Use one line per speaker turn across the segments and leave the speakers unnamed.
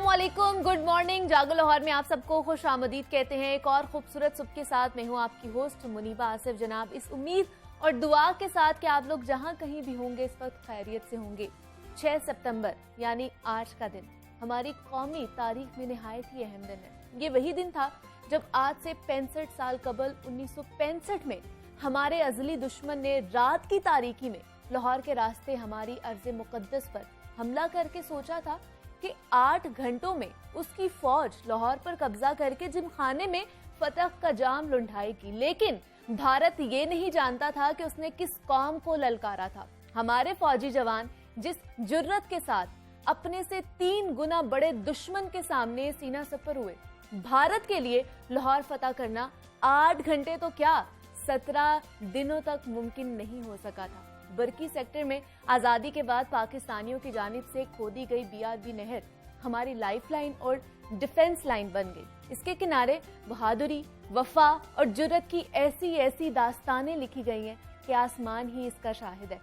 अस्सलामुअलैकुम, good morning. जागो लाहौर में आप सबको खुश आमदीद कहते हैं। एक और खूबसूरत सुबह के साथ मैं हूँ आपकी होस्ट मुनीबा आसिफ जनाब, इस उम्मीद और दुआ के साथ कि आप लोग जहाँ कहीं भी होंगे इस वक्त खैरियत से होंगे। 6 सितंबर यानी आज का दिन हमारी कौमी तारीख में निहायत ही अहम दिन है। ये वही दिन था जब आज से 65 साल कबल 1965 में हमारे अजली दुश्मन ने रात की तारीकी में लाहौर के रास्ते हमारी अर्ज़े मुक़द्दस पर हमला करके सोचा था कि 8 घंटों में उसकी फौज लाहौर पर कब्जा करके जिमखाने में फतह का जाम लुढ़ाएगी। लेकिन भारत ये नहीं जानता था कि उसने किस कौम को ललकारा था। हमारे फौजी जवान जिस जुर्रत के साथ अपने से 3 गुना बड़े दुश्मन के सामने सीना सफर हुए, भारत के लिए लाहौर फतह करना 8 घंटे तो क्या 17 दिनों तक मुमकिन नहीं हो सका था। बरकी सेक्टर में आजादी के बाद पाकिस्तानियों की जानिब से खोदी गई बीआरबी नहर हमारी लाइफलाइन और डिफेंस लाइन बन गई। इसके किनारे बहादुरी, वफा और जुर्रत की ऐसी ऐसी दास्तानें लिखी गई हैं कि आसमान ही इसका शाहिद है।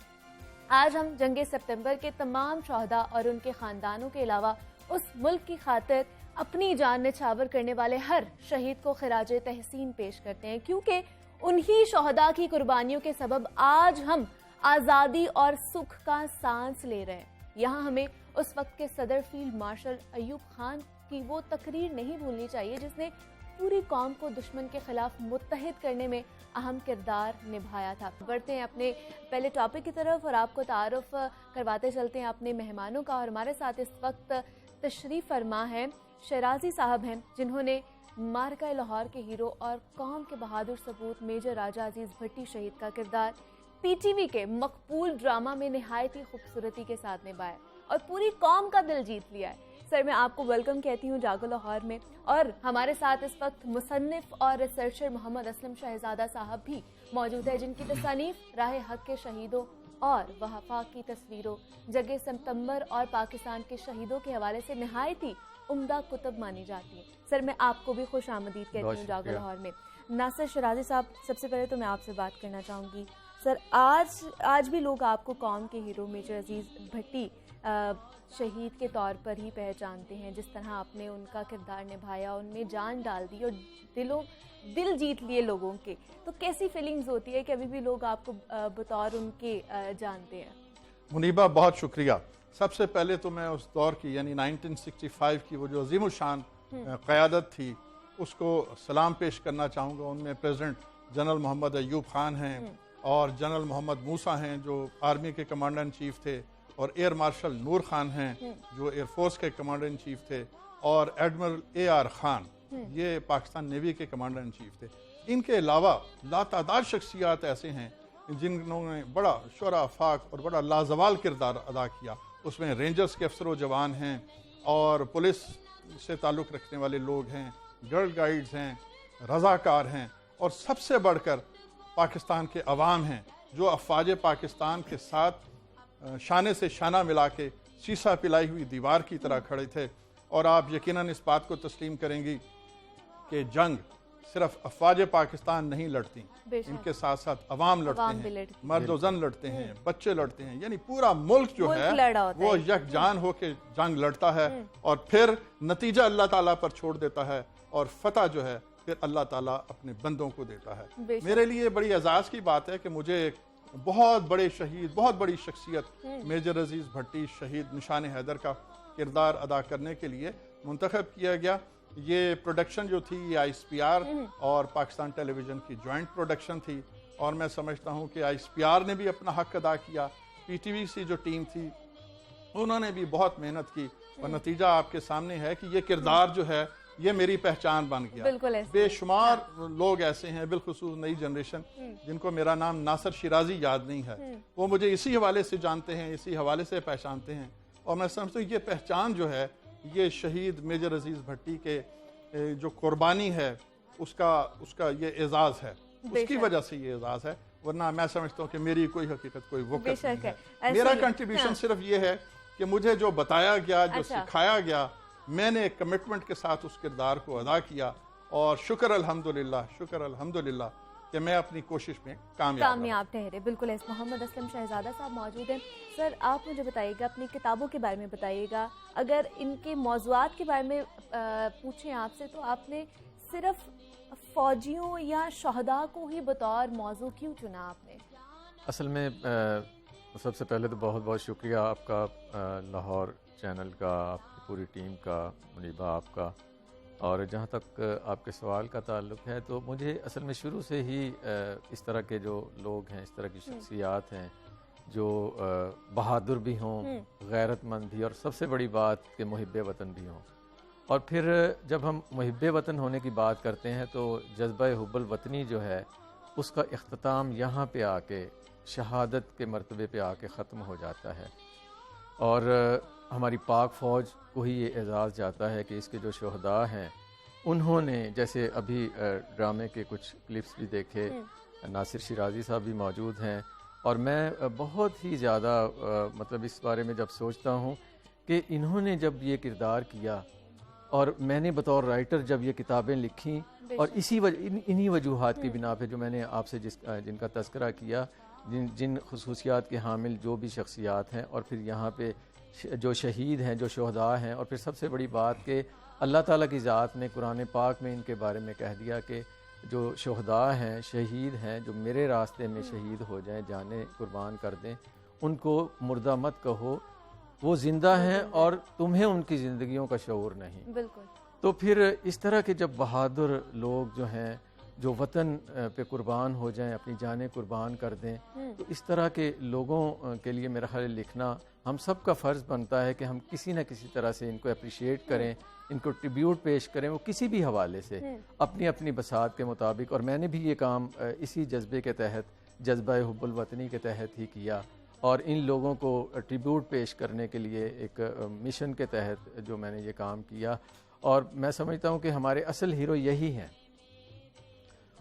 आज हम जंगे सितंबर के तमाम शहदा और उनके खानदानों के अलावा उस मुल्क की खातिर अपनी जान निछावर करने वाले हर शहीद को खिराजे तहसीन पेश करते हैं, क्योंकि उन्हीं शहदा की कुर्बानियों के सबब आज हम आजादी और सुख का सांस ले रहे हैं। यहाँ हमें उस वक्त के सदर फील्ड मार्शल अयूब खान की वो तकरीर नहीं भूलनी चाहिए जिसने पूरी कौम को दुश्मन के खिलाफ मुत्तहिद करने में अहम किरदार निभाया था। बढ़ते हैं अपने पहले टॉपिक की तरफ और आपको तारुफ करवाते चलते हैं अपने मेहमानों का। और हमारे साथ इस वक्त तशरीफ फरमा है शराजी साहब हैं, जिन्होंने मार्का लाहौर के हीरो और कौम के बहादुर सपूत मेजर राजा अजीज भट्टी शहीद का किरदार पीटीवी के मकबूल ड्रामा में निहायत ही खूबसूरती के साथ निभाया और पूरी कौम का दिल जीत लिया है। सर, मैं आपको वेलकम कहती हूँ जागो लाहौर में। और हमारे साथ इस वक्त मुसन्निफ और रिसर्चर मोहम्मद असलम शहजादा साहब भी मौजूद है, जिनकी तसानीफ राह हक के शहीदों और वफा की तस्वीरों, जंगे सितंबर और पाकिस्तान के शहीदों के हवाले से निहायत ही उम्दा कुतब मानी जाती है। सर, मैं आपको भी खुश आमदीद कहती हूँ जागो लाहौर में। नासिर शराजी साहब, सबसे पहले तो मैं आपसे बात करना चाहूँगी। सर, आज भी लोग आपको कौम के हीरो मेजर अजीज भट्टी शहीद के तौर पर ही पहचानते हैं। जिस तरह आपने उनका किरदार निभाया, उनमें जान डाल दी और दिल जीत लिए लोगों के, तो कैसी फीलिंग्स होती है कि अभी भी लोग आपको बतौर उनके जानते हैं?
मुनीबा, बहुत शुक्रिया। सबसे पहले तो मैं उस दौर की यानी 1965 की वो जो अजीमुशान क़यादत थी उसको सलाम पेश करना चाहूँगा। उनमें प्रेसिडेंट जनरल मोहम्मद अयूब खान हैं और जनरल मोहम्मद मूसा हैं जो आर्मी के कमांडर इन चीफ थे, और एयर मार्शल नूर खान हैं जो एयरफोर्स के कमांडर इन चीफ थे, और एडमिरल AR खान ये पाकिस्तान नेवी के कमांडर इन चीफ थे। इनके अलावा लातादाद शख्सियात ऐसे हैं जिन्होंने बड़ा शुरा आफाक और बड़ा लाजवाल किरदार अदा किया। उसमें रेंजर्स के अफसर व जवान हैं और पुलिस से ताल्लुक़ रखने वाले लोग हैं, गर्ल गाइड्स हैं, रज़ाकार हैं, और सबसे बढ़कर पाकिस्तान के अवाम हैं जो अफ़वाज पाकिस्तान के साथ शाने से शाना मिला के शीशा पिलाई हुई दीवार की तरह खड़े थे। और आप यकीनन इस बात को तस्लीम करेंगी कि जंग सिर्फ अफ़वाज पाकिस्तान नहीं लड़ती, इनके साथ साथ अवाम लड़ते हैं, मर्द व जन लड़ते हैं, बच्चे लड़ते हैं, यानी पूरा मुल्क जो है वो यकजान होकर जंग लड़ता है और फिर नतीजा अल्लाह ताला पर छोड़ देता है और फतह जो है फिर अल्लाह ताला अपने बंदों को देता है। मेरे लिए बड़ी एजाज़ की बात है कि मुझे एक बहुत बड़े शहीद, बहुत बड़ी शख्सियत मेजर अजीज भट्टी शहीद निशान हैदर का किरदार अदा करने के लिए मुंतखब किया गया। ये प्रोडक्शन जो थी ये ISPR और पाकिस्तान टेलीविज़न की जॉइंट प्रोडक्शन थी, और मैं समझता हूँ कि ISPR ने भी अपना हक अदा किया। PTV की जो टीम थी उन्होंने भी बहुत मेहनत की, और नतीजा आपके सामने है कि ये किरदार जो है ये मेरी पहचान बन गया। बेशुमार लोग ऐसे हैं, बिलखुसूस नई जनरेशन, जिनको मेरा नाम नासिर शिराजी याद नहीं है, वो मुझे इसी हवाले से जानते हैं, इसी हवाले से पहचानते हैं। और मैं समझता हूँ ये पहचान जो है ये शहीद मेजर अजीज भट्टी के जो कुर्बानी है उसका ये एजाज़ है, उसकी वजह से ये एजाज़ है। वरना मैं समझता हूँ कि मेरी कोई हकीकत कोई वक़्त नहीं है। मेरा कंट्रीब्यूशन सिर्फ ये है कि मुझे जो बताया गया, जो सिखाया गया, मैंने कमिटमेंट के साथ उस किरदार को अदा किया। और शुक्र अल्हम्दुलिल्लाह कि मैं अपनी कोशिश में कामयाब
कामयाब ठहरे। बिल्कुल है। मोहम्मद असलम शहजादा साहब मौजूद हैं। सर, आप मुझे बताइएगा, अपनी किताबों के बारे में बताइएगा। अगर इनके मौज़ूआत के बारे में पूछें आपसे, तो आपने सिर्फ फौजियों या शहदा को ही बतौर मौजू क्यों चुना आपने?
असल में सबसे पहले तो बहुत बहुत शुक्रिया आपका, लाहौर चैनल का, आपकी पूरी टीम का, मुनीबा आपका। और जहाँ तक आपके सवाल का ताल्लुक़ है, तो मुझे असल में शुरू से ही इस तरह के जो लोग हैं, इस तरह की शख्सियात हैं जो बहादुर भी हों, गैरतमंद भी, और सबसे बड़ी बात कि मुहिब्बे वतन भी हों। और फिर जब हम मुहिब्बे वतन होने की बात करते हैं तो जज्बा हुब्बुल वतनी जो है उसका इख्तिताम यहाँ पे आके शहादत के मर्तबे पे आके ख़त्म हो जाता है। और हमारी पाक फ़ौज को ही ये एजाज़ जाता है कि इसके जो शहदा हैं उन्होंने, जैसे अभी ड्रामे के कुछ क्लिप्स भी देखे, नासिर शिराज़ी साहब भी मौजूद हैं, और मैं बहुत ही ज़्यादा मतलब इस बारे में जब सोचता हूँ कि इन्होंने जब ये किरदार किया और मैंने बतौर राइटर जब ये किताबें लिखी, और इन्हीं वजूहात की बिना पे जो मैंने आपसे जिनका तज़किरा किया, जिन खुसूसियात के हामिल जो भी शख्सियात हैं, और फिर यहाँ पे जो शहीद हैं, जो शहदा हैं, और फिर सबसे बड़ी बात कि अल्लाह ताला की ज़ात ने कुरान पाक में इनके बारे में कह दिया कि जो शहदा हैं, शहीद हैं, जो मेरे रास्ते में शहीद हो जाएं, जाने कुर्बान कर दें, उनको मुर्दा मत कहो, वो ज़िंदा हैं और तुम्हें उनकी ज़िंदगियों का शऊर नहीं।
बिल्कुल।
तो फिर इस तरह के जब बहादुर लोग जो हैं, जो वतन पे कुर्बान हो जाएं, अपनी जानें कुर्बान कर दें, तो इस तरह के लोगों के लिए मेरा ख्याल लिखना हम सब का फ़र्ज़ बनता है कि हम किसी न किसी तरह से इनको अप्रिशिएट करें, इनको ट्रिब्यूट पेश करें, वो किसी भी हवाले से अपनी अपनी बसात के मुताबिक। और मैंने भी ये काम इसी जज्बे के तहत, जज्बा हुब्बुल वतनी के तहत ही किया, और इन लोगों को ट्रिब्यूट पेश करने के लिए एक मिशन के तहत जो मैंने ये काम किया। और मैं समझता हूँ कि हमारे असल हीरो यही हैं।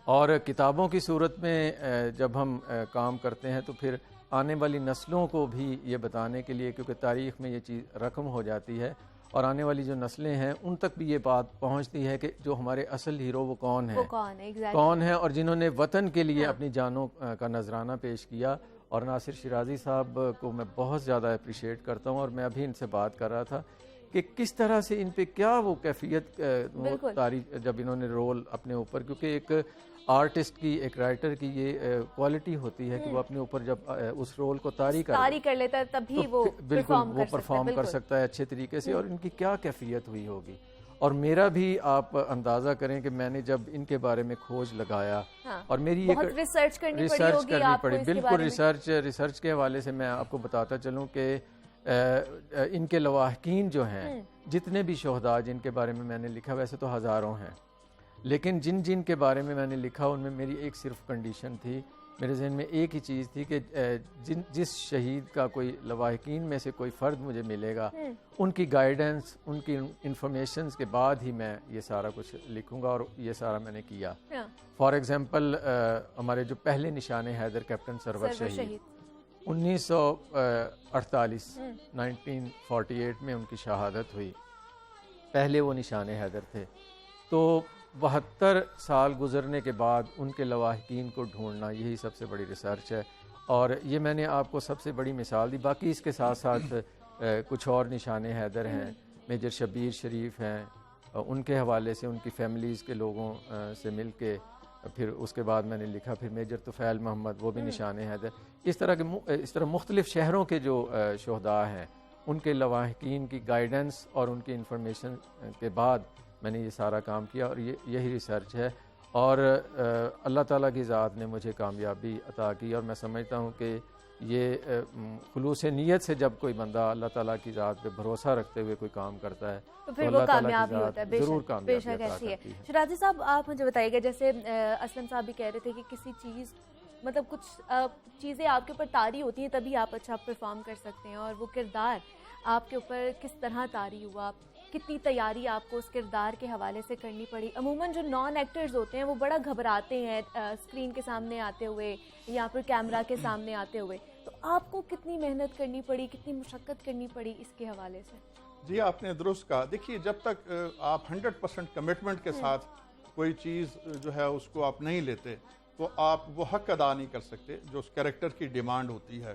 और किताबों की सूरत में जब हम काम करते हैं तो फिर आने वाली नस्लों को भी ये बताने के लिए, क्योंकि तारीख़ में ये चीज़ रकम हो जाती है, और आने वाली जो नस्लें हैं उन तक भी ये बात पहुंचती है कि जो हमारे असल हीरो वो कौन है, कौन है, और जिन्होंने वतन के लिए अपनी जानों का नजराना पेश किया। और नासिर शिराज़ी साहब को मैं बहुत ज़्यादा अप्रिशिएट करता हूँ, और मैं अभी इनसे बात कर रहा था कि किस तरह से इन पे क्या वो कैफियत तारीफ, जब इन्होंने रोल अपने ऊपर, क्योंकि एक आर्टिस्ट की, एक राइटर की ये क्वालिटी होती है कि वो अपने ऊपर जब उस रोल को तारी कर
लेता है तभी
तो
वो
बिल्कुल वो परफॉर्म कर सकता है अच्छे तरीके से। और इनकी क्या कैफियत हुई होगी। और मेरा भी आप अंदाज़ा करें कि मैंने जब इनके बारे में खोज लगाया, और मेरी एक
रिसर्च करनी
पड़ी, बिल्कुल रिसर्च के हवाले से मैं आपको बताता चलूँ कि इनके लवाहकीन जो हैं, जितने भी शहदा जिनके बारे में मैंने लिखा, वैसे तो हज़ारों हैं, लेकिन जिन जिन के बारे में मैंने लिखा उनमें मेरी एक सिर्फ कंडीशन थी, मेरे जहन में एक ही चीज़ थी कि जिस शहीद का कोई लवाहकीन में से कोई फ़र्द मुझे मिलेगा, उनकी गाइडेंस, उनकी इंफॉर्मेशंस के बाद ही मैं ये सारा कुछ लिखूंगा, और ये सारा मैंने किया। फॉर एग्ज़ाम्पल हमारे जो पहले निशाने हैदर, कैप्टन सरवर शहीद 1948 1948 में उनकी शहादत हुई। पहले वो निशाने हैदर थे। तो 72 साल गुजरने के बाद उनके लवाहकीन को ढूंढना, यही सबसे बड़ी रिसर्च है। और ये मैंने आपको सबसे बड़ी मिसाल दी। बाकी इसके साथ साथ कुछ और निशाने हैदर हैं, मेजर शब्बीर शरीफ हैं, उनके हवाले से उनकी फैमिलीज़ के लोगों से मिल के फिर उसके बाद मैंने लिखा। फिर मेजर तुफ़ैल मोहम्मद, वो भी निशाने हैदर। इस तरह मुख्तलिफ़ शहरों के जो शहदा हैं, उनके लवाहकीन की गाइडेंस और उनकी इंफॉर्मेशन के बाद मैंने ये सारा काम किया, और यही रिसर्च है। और अल्लाह ताला की ज़ात ने मुझे कामयाबी अता की, और मैं समझता हूँ कि ये खुलूस नीयत से जब कोई बंदा अल्लाह ताला की ज़ात पे भरोसा रखते हुए कोई काम करता है
तो फिर वो कामयाब ही होता है।
ज़रूर कामयाबी
ऐसी है। शिराज़ी साहब, आप मुझे बताइएगा, जैसे असलम साहब भी कह रहे थे कि किसी चीज़, मतलब कुछ चीज़ें आपके ऊपर तारी होती हैं तभी आप अच्छा परफॉर्म कर सकते हैं, और वो किरदार आपके ऊपर किस तरह तारी हुआ, कितनी तैयारी आपको उस किरदार के हवाले से करनी पड़ी। अमूमन जो नॉन एक्टर्स होते हैं वो बड़ा घबराते हैं स्क्रीन के सामने आते हुए या फिर कैमरा के सामने आते हुए, तो आपको कितनी मेहनत करनी पड़ी, कितनी मुशक्क़त करनी पड़ी इसके हवाले से?
जी, आपने दुरुस्त कहा। देखिए, जब तक आप 100% कमिटमेंट के साथ कोई चीज़ जो है उसको आप नहीं लेते, तो आप वो हक अदा नहीं कर सकते जो उस कैरेक्टर की डिमांड होती है।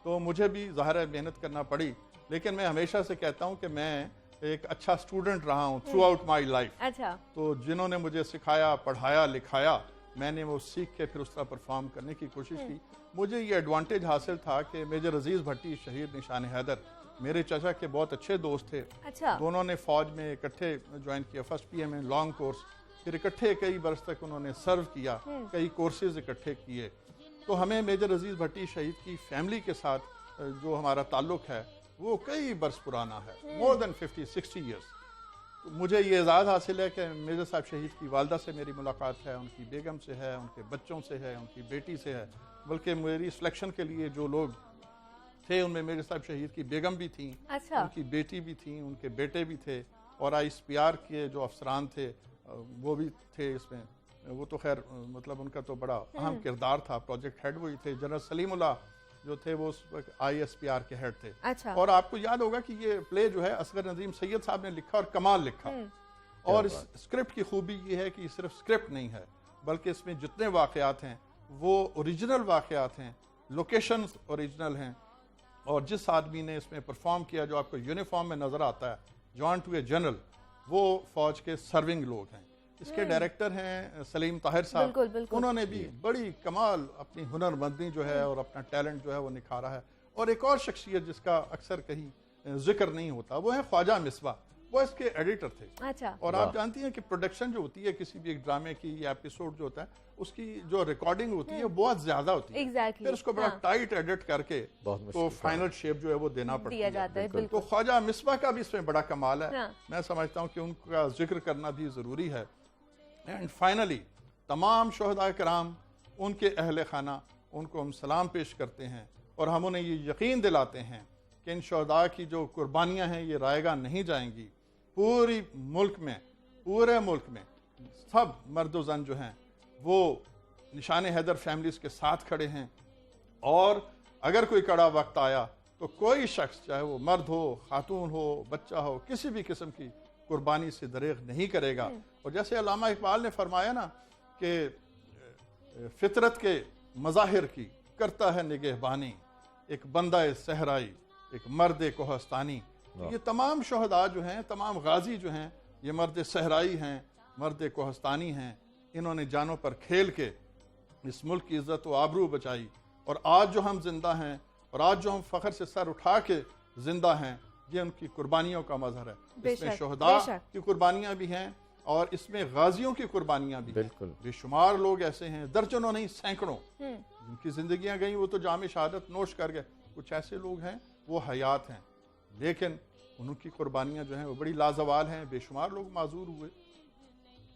तो मुझे भी ज़ाहिर है मेहनत करना पड़ी, लेकिन मैं हमेशा से कहता हूँ कि मैं एक अच्छा स्टूडेंट रहा हूँ थ्रू आउट माई लाइफ।
अच्छा।
तो जिन्होंने मुझे सिखाया, पढ़ाया, लिखाया, मैंने वो सीख के फिर उस तरह परफॉर्म करने की कोशिश की। मुझे ये एडवांटेज हासिल था कि मेजर अजीज़ भट्टी शहीद निशान हैदर मेरे चाचा के बहुत अच्छे दोस्त थे।
अच्छा।
दोनों ने फौज में इकट्ठे ज्वाइन किया, फर्स्ट PM में लॉन्ग कोर्स, फिर इकट्ठे कई बरस तक उन्होंने सर्व किया, कई कोर्सेज इकट्ठे किए। तो हमें मेजर अजीज़ भट्टी शहीद की फैमिली के साथ जो हमारा ताल्लुक है वो कई बरस पुराना है, मोर देन 50-60 ईयर्स। तो मुझे ये एजाज़ हासिल है कि मेजर साहब शहीद की वालदा से मेरी मुलाकात है, उनकी बेगम से है, उनके बच्चों से है, उनकी बेटी से है, बल्कि मेरी सिलेक्शन के लिए जो लोग थे उनमें मेजर साहब शहीद की बेगम भी थी।
अच्छा।
उनकी बेटी भी थी, उनके बेटे भी थे, और ISPR के जो अफसरान थे वो भी थे इसमें। वो तो खैर मतलब उनका तो बड़ा अहम किरदार था, प्रोजेक्ट हेड वही थे। जनरल सलीमुल्लाह जो थे वो उस वक्त ISPR के हेड थे।
अच्छा।
और आपको याद होगा कि ये प्ले जो है असगर नजीम सैयद साहब ने लिखा और कमाल लिखा। और इस स्क्रिप्ट की खूबी ये है कि सिर्फ स्क्रिप्ट नहीं है, बल्कि इसमें जितने वाकयात हैं वो ओरिजिनल वाकयात हैं, लोकेशंस ओरिजिनल हैं, और जिस आदमी ने इसमें परफॉर्म किया जो आपको यूनिफॉर्म में नजर आता है, जॉन टू ए जनरल, वो फौज के सर्विंग लोग हैं। इसके डायरेक्टर हैं सलीम ताहिर साहब।
बिल्कुल, बिल्कुल।
उन्होंने भी बड़ी कमाल अपनी हुनरमंदी जो है और अपना टैलेंट जो है वो निखारा है। और एक और शख्सियत जिसका अक्सर कहीं जिक्र नहीं होता वो है ख्वाजा मिसबा, वो इसके एडिटर थे।
अच्छा।
और आप जानती हैं कि प्रोडक्शन जो होती है किसी भी एक ड्रामे की या एपिसोड जो होता है उसकी जो रिकॉर्डिंग होती है बहुत ज्यादा होती है।
Exactly,
फिर उसको बड़ा
हाँ।
टाइट एडिट करके
बहुत
तो
मुश्किल
फाइनल शेप जो है वो देना पड़ता
दिया जाता है।
तो
बिल्कुल।
ख्वाजा मिसबा का भी इसमें बड़ा कमाल है।
हाँ।
मैं समझता हूँ कि उनका जिक्र करना भी जरूरी है। एंड फाइनली तमाम शोहदा कराम, उनके अहल खाना, उनको हम सलाम पेश करते हैं और हम उन्हें ये यकीन दिलाते हैं कि इन शोहदा की जो कुर्बानियाँ हैं ये रायगा नहीं जाएंगी। पूरे मुल्क में सब मर्द जन जो हैं वो निशान हैदर फैमिलीज के साथ खड़े हैं, और अगर कोई कड़ा वक्त आया तो कोई शख्स, चाहे वो मर्द हो, खातून हो, बच्चा हो, किसी भी किस्म की कुर्बानी से दरेग नहीं करेगा। और जैसे अल्लामा इकबाल ने फरमाया ना कि फितरत के मज़ाहिर की करता है निगहबानी, एक बंदा सहराई, एक मर्द कोहस्तानी। ये तमाम शोहदा जो हैं, तमाम गाजी जो हैं, ये मर्द सहराई हैं, मर्द कोहस्तानी हैं। इन्होंने जानों पर खेल के इस मुल्क की इज्जत व आबरू बचाई, और आज जो हम जिंदा हैं और आज जो हम फख्र से सर उठा के जिंदा हैं, ये उनकी कुर्बानियों का मजहर है। इसमें शोहदा की कुर्बानियां भी हैं और इसमें गाजियों की कुर्बानियां भी हैं। बेशुमार लोग ऐसे हैं, दर्जनों नहीं सैकड़ों, जिनकी जिंदगियां गई वो तो जाम शहादत नोश कर गए। कुछ ऐसे लोग हैं वो हयात हैं, लेकिन उनकी कुर्बानियां जो हैं वो बड़ी लाजवाल हैं। बेशुमार लोग माजूर हुए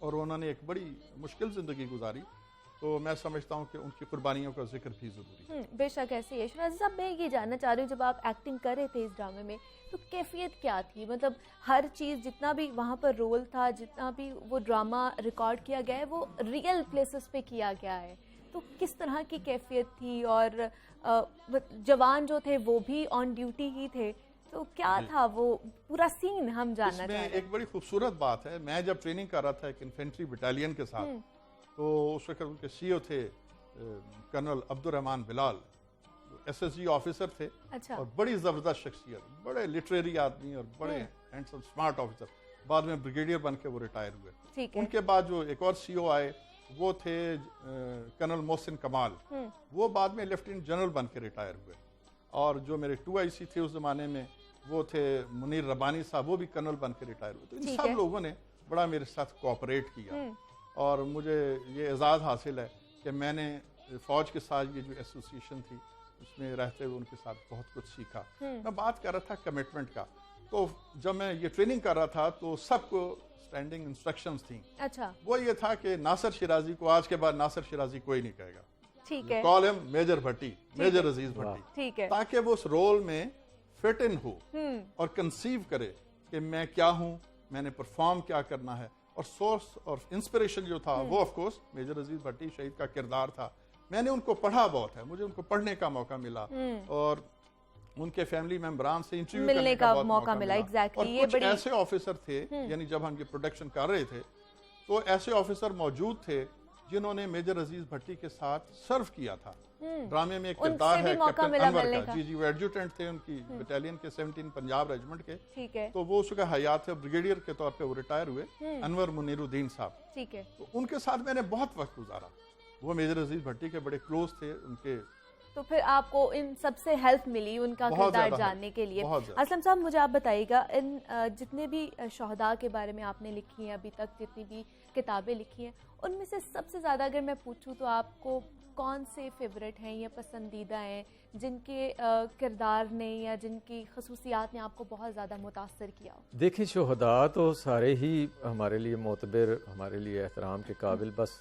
और उन्होंने एक बड़ी मुश्किल ज़िंदगी गुजारी। तो मैं समझता हूँ कि उनकी कुर्बानियों का जिक्र भी ज़रूरी है।
बेशक ऐसे ही है। शहनाज़ साहब, मैं ये जानना चाह रही हूँ, जब आप एक्टिंग कर रहे थे इस ड्रामे में तो कैफियत क्या थी? मतलब हर चीज़, जितना भी वहाँ पर रोल था, जितना भी वो ड्रामा रिकॉर्ड किया गया है, वो रियल प्लेसेस पे किया गया है, तो किस तरह की कैफियत थी? और जवान जो थे वो भी ऑन ड्यूटी ही थे, तो क्या था वो पूरा सीन हम जानना चाह रहे हैं।
एक बड़ी खूबसूरत बात है, मैं जब ट्रेनिंग कर रहा था एक इन्फेंट्री बटालियन के साथ, तो उस वक्त उनके CEO थे colonel Abdurrahman Bilal, SSG officer थे।
अच्छा।
और बड़ी ज़बरदस्त शख्सियत, बड़े लिटरेरी आदमी और बड़े हैंडसम स्मार्ट ऑफिसर। बाद में ब्रिगेडियर बन के वो रिटायर हुए।
ठीक है।
उनके बाद जो एक और CEO आए वो थे कर्नल मोहसिन कमाल, वो बाद में लेफ्टिनेंट जनरल बन के रिटायर हुए। और जो मेरे 2IC थे उस ज़माने में वो थे मुनीर रबानी साहब, वो भी कर्नल बन के रिटायर हुए। तो इन सब लोगों ने बड़ा मेरे साथ कोऑपरेट किया और मुझे ये एजाज़ हासिल है कि मैंने फ़ौज के साथ ये जो एसोसिएशन थी उसमें रहते हुए उनके साथ बहुत कुछ सीखा। मैं बात कर रहा था कमिटमेंट का, तो जब मैं ये ट्रेनिंग कर रहा था तो सबको स्टैंडिंग इंस्ट्रक्शंस थी।
अच्छा।
वो ये था कि नासिर शिराजी को आज के बाद नासिर शिराजी कोई नहीं कहेगा,
ठीक है,
कॉल हिम मेजर भट्टी, मेजर अजीज भट्टी,
ठीक है,
ताकि वो उस रोल में फिट इन हो और कंसीव करे कि मैं क्या हूँ, मैंने परफॉर्म क्या करना है। और सोर्स और इंस्पिरेशन जो था वो ऑफ कोर्स मेजर अजीज भट्टी शहीद का किरदार था। मैंने उनको पढ़ा बहुत है, मुझे उनको पढ़ने का मौका मिला और उनके फैमिली मेंबरान से इंटरव्यू
मिलने का मौका मिला।
और कुछ ऐसे ऑफिसर थे, यानी जब हम ये प्रोडक्शन कर रहे थे तो ऐसे ऑफिसर मौजूद थे जिन्होंने मेजर अजीज भट्टी के साथ सर्व किया था। ड्रामे में एक
उनसे
किरदार
भी
है
मौका
कैप्टन
मिला
अनवर
मिलने
का।
का।
जी जी, वो एडजुटेंट थे उनकी बटालियन के 17 पंजाब रेजिमेंट के।
ठीक है,
तो वो उसका हयात थे, ब्रिगेडियर के तौर पे वो रिटायर हुए, अनवर मुनीरुद्दीन साहब।
ठीक है।
तो उनके साथ मैंने बहुत वक्त गुजारा। वो मेजर अजीज भट्टी के बड़े क्लोज थे उनके।
तो फिर आपको इन सबसे हेल्प मिली उनका
बहुत
किरदार
ज़्यादा
जानने के लिए।
बहुत ज़्यादा।
असलम साहब, मुझे आप बताइएगा, इन जितने भी शहदा के बारे में आपने लिखी हैं अभी तक, जितनी भी किताबें लिखी हैं, उनमें से सबसे ज़्यादा अगर मैं पूछूं तो आपको कौन से फेवरेट हैं या पसंदीदा हैं, जिनके किरदार ने या जिनकी खसूसियात ने आपको बहुत ज़्यादा मुतासर किया हो?
देखिए, शहदा तो सारे ही हमारे लिए मोतबर, हमारे लिए एहतराम के काबिल। बस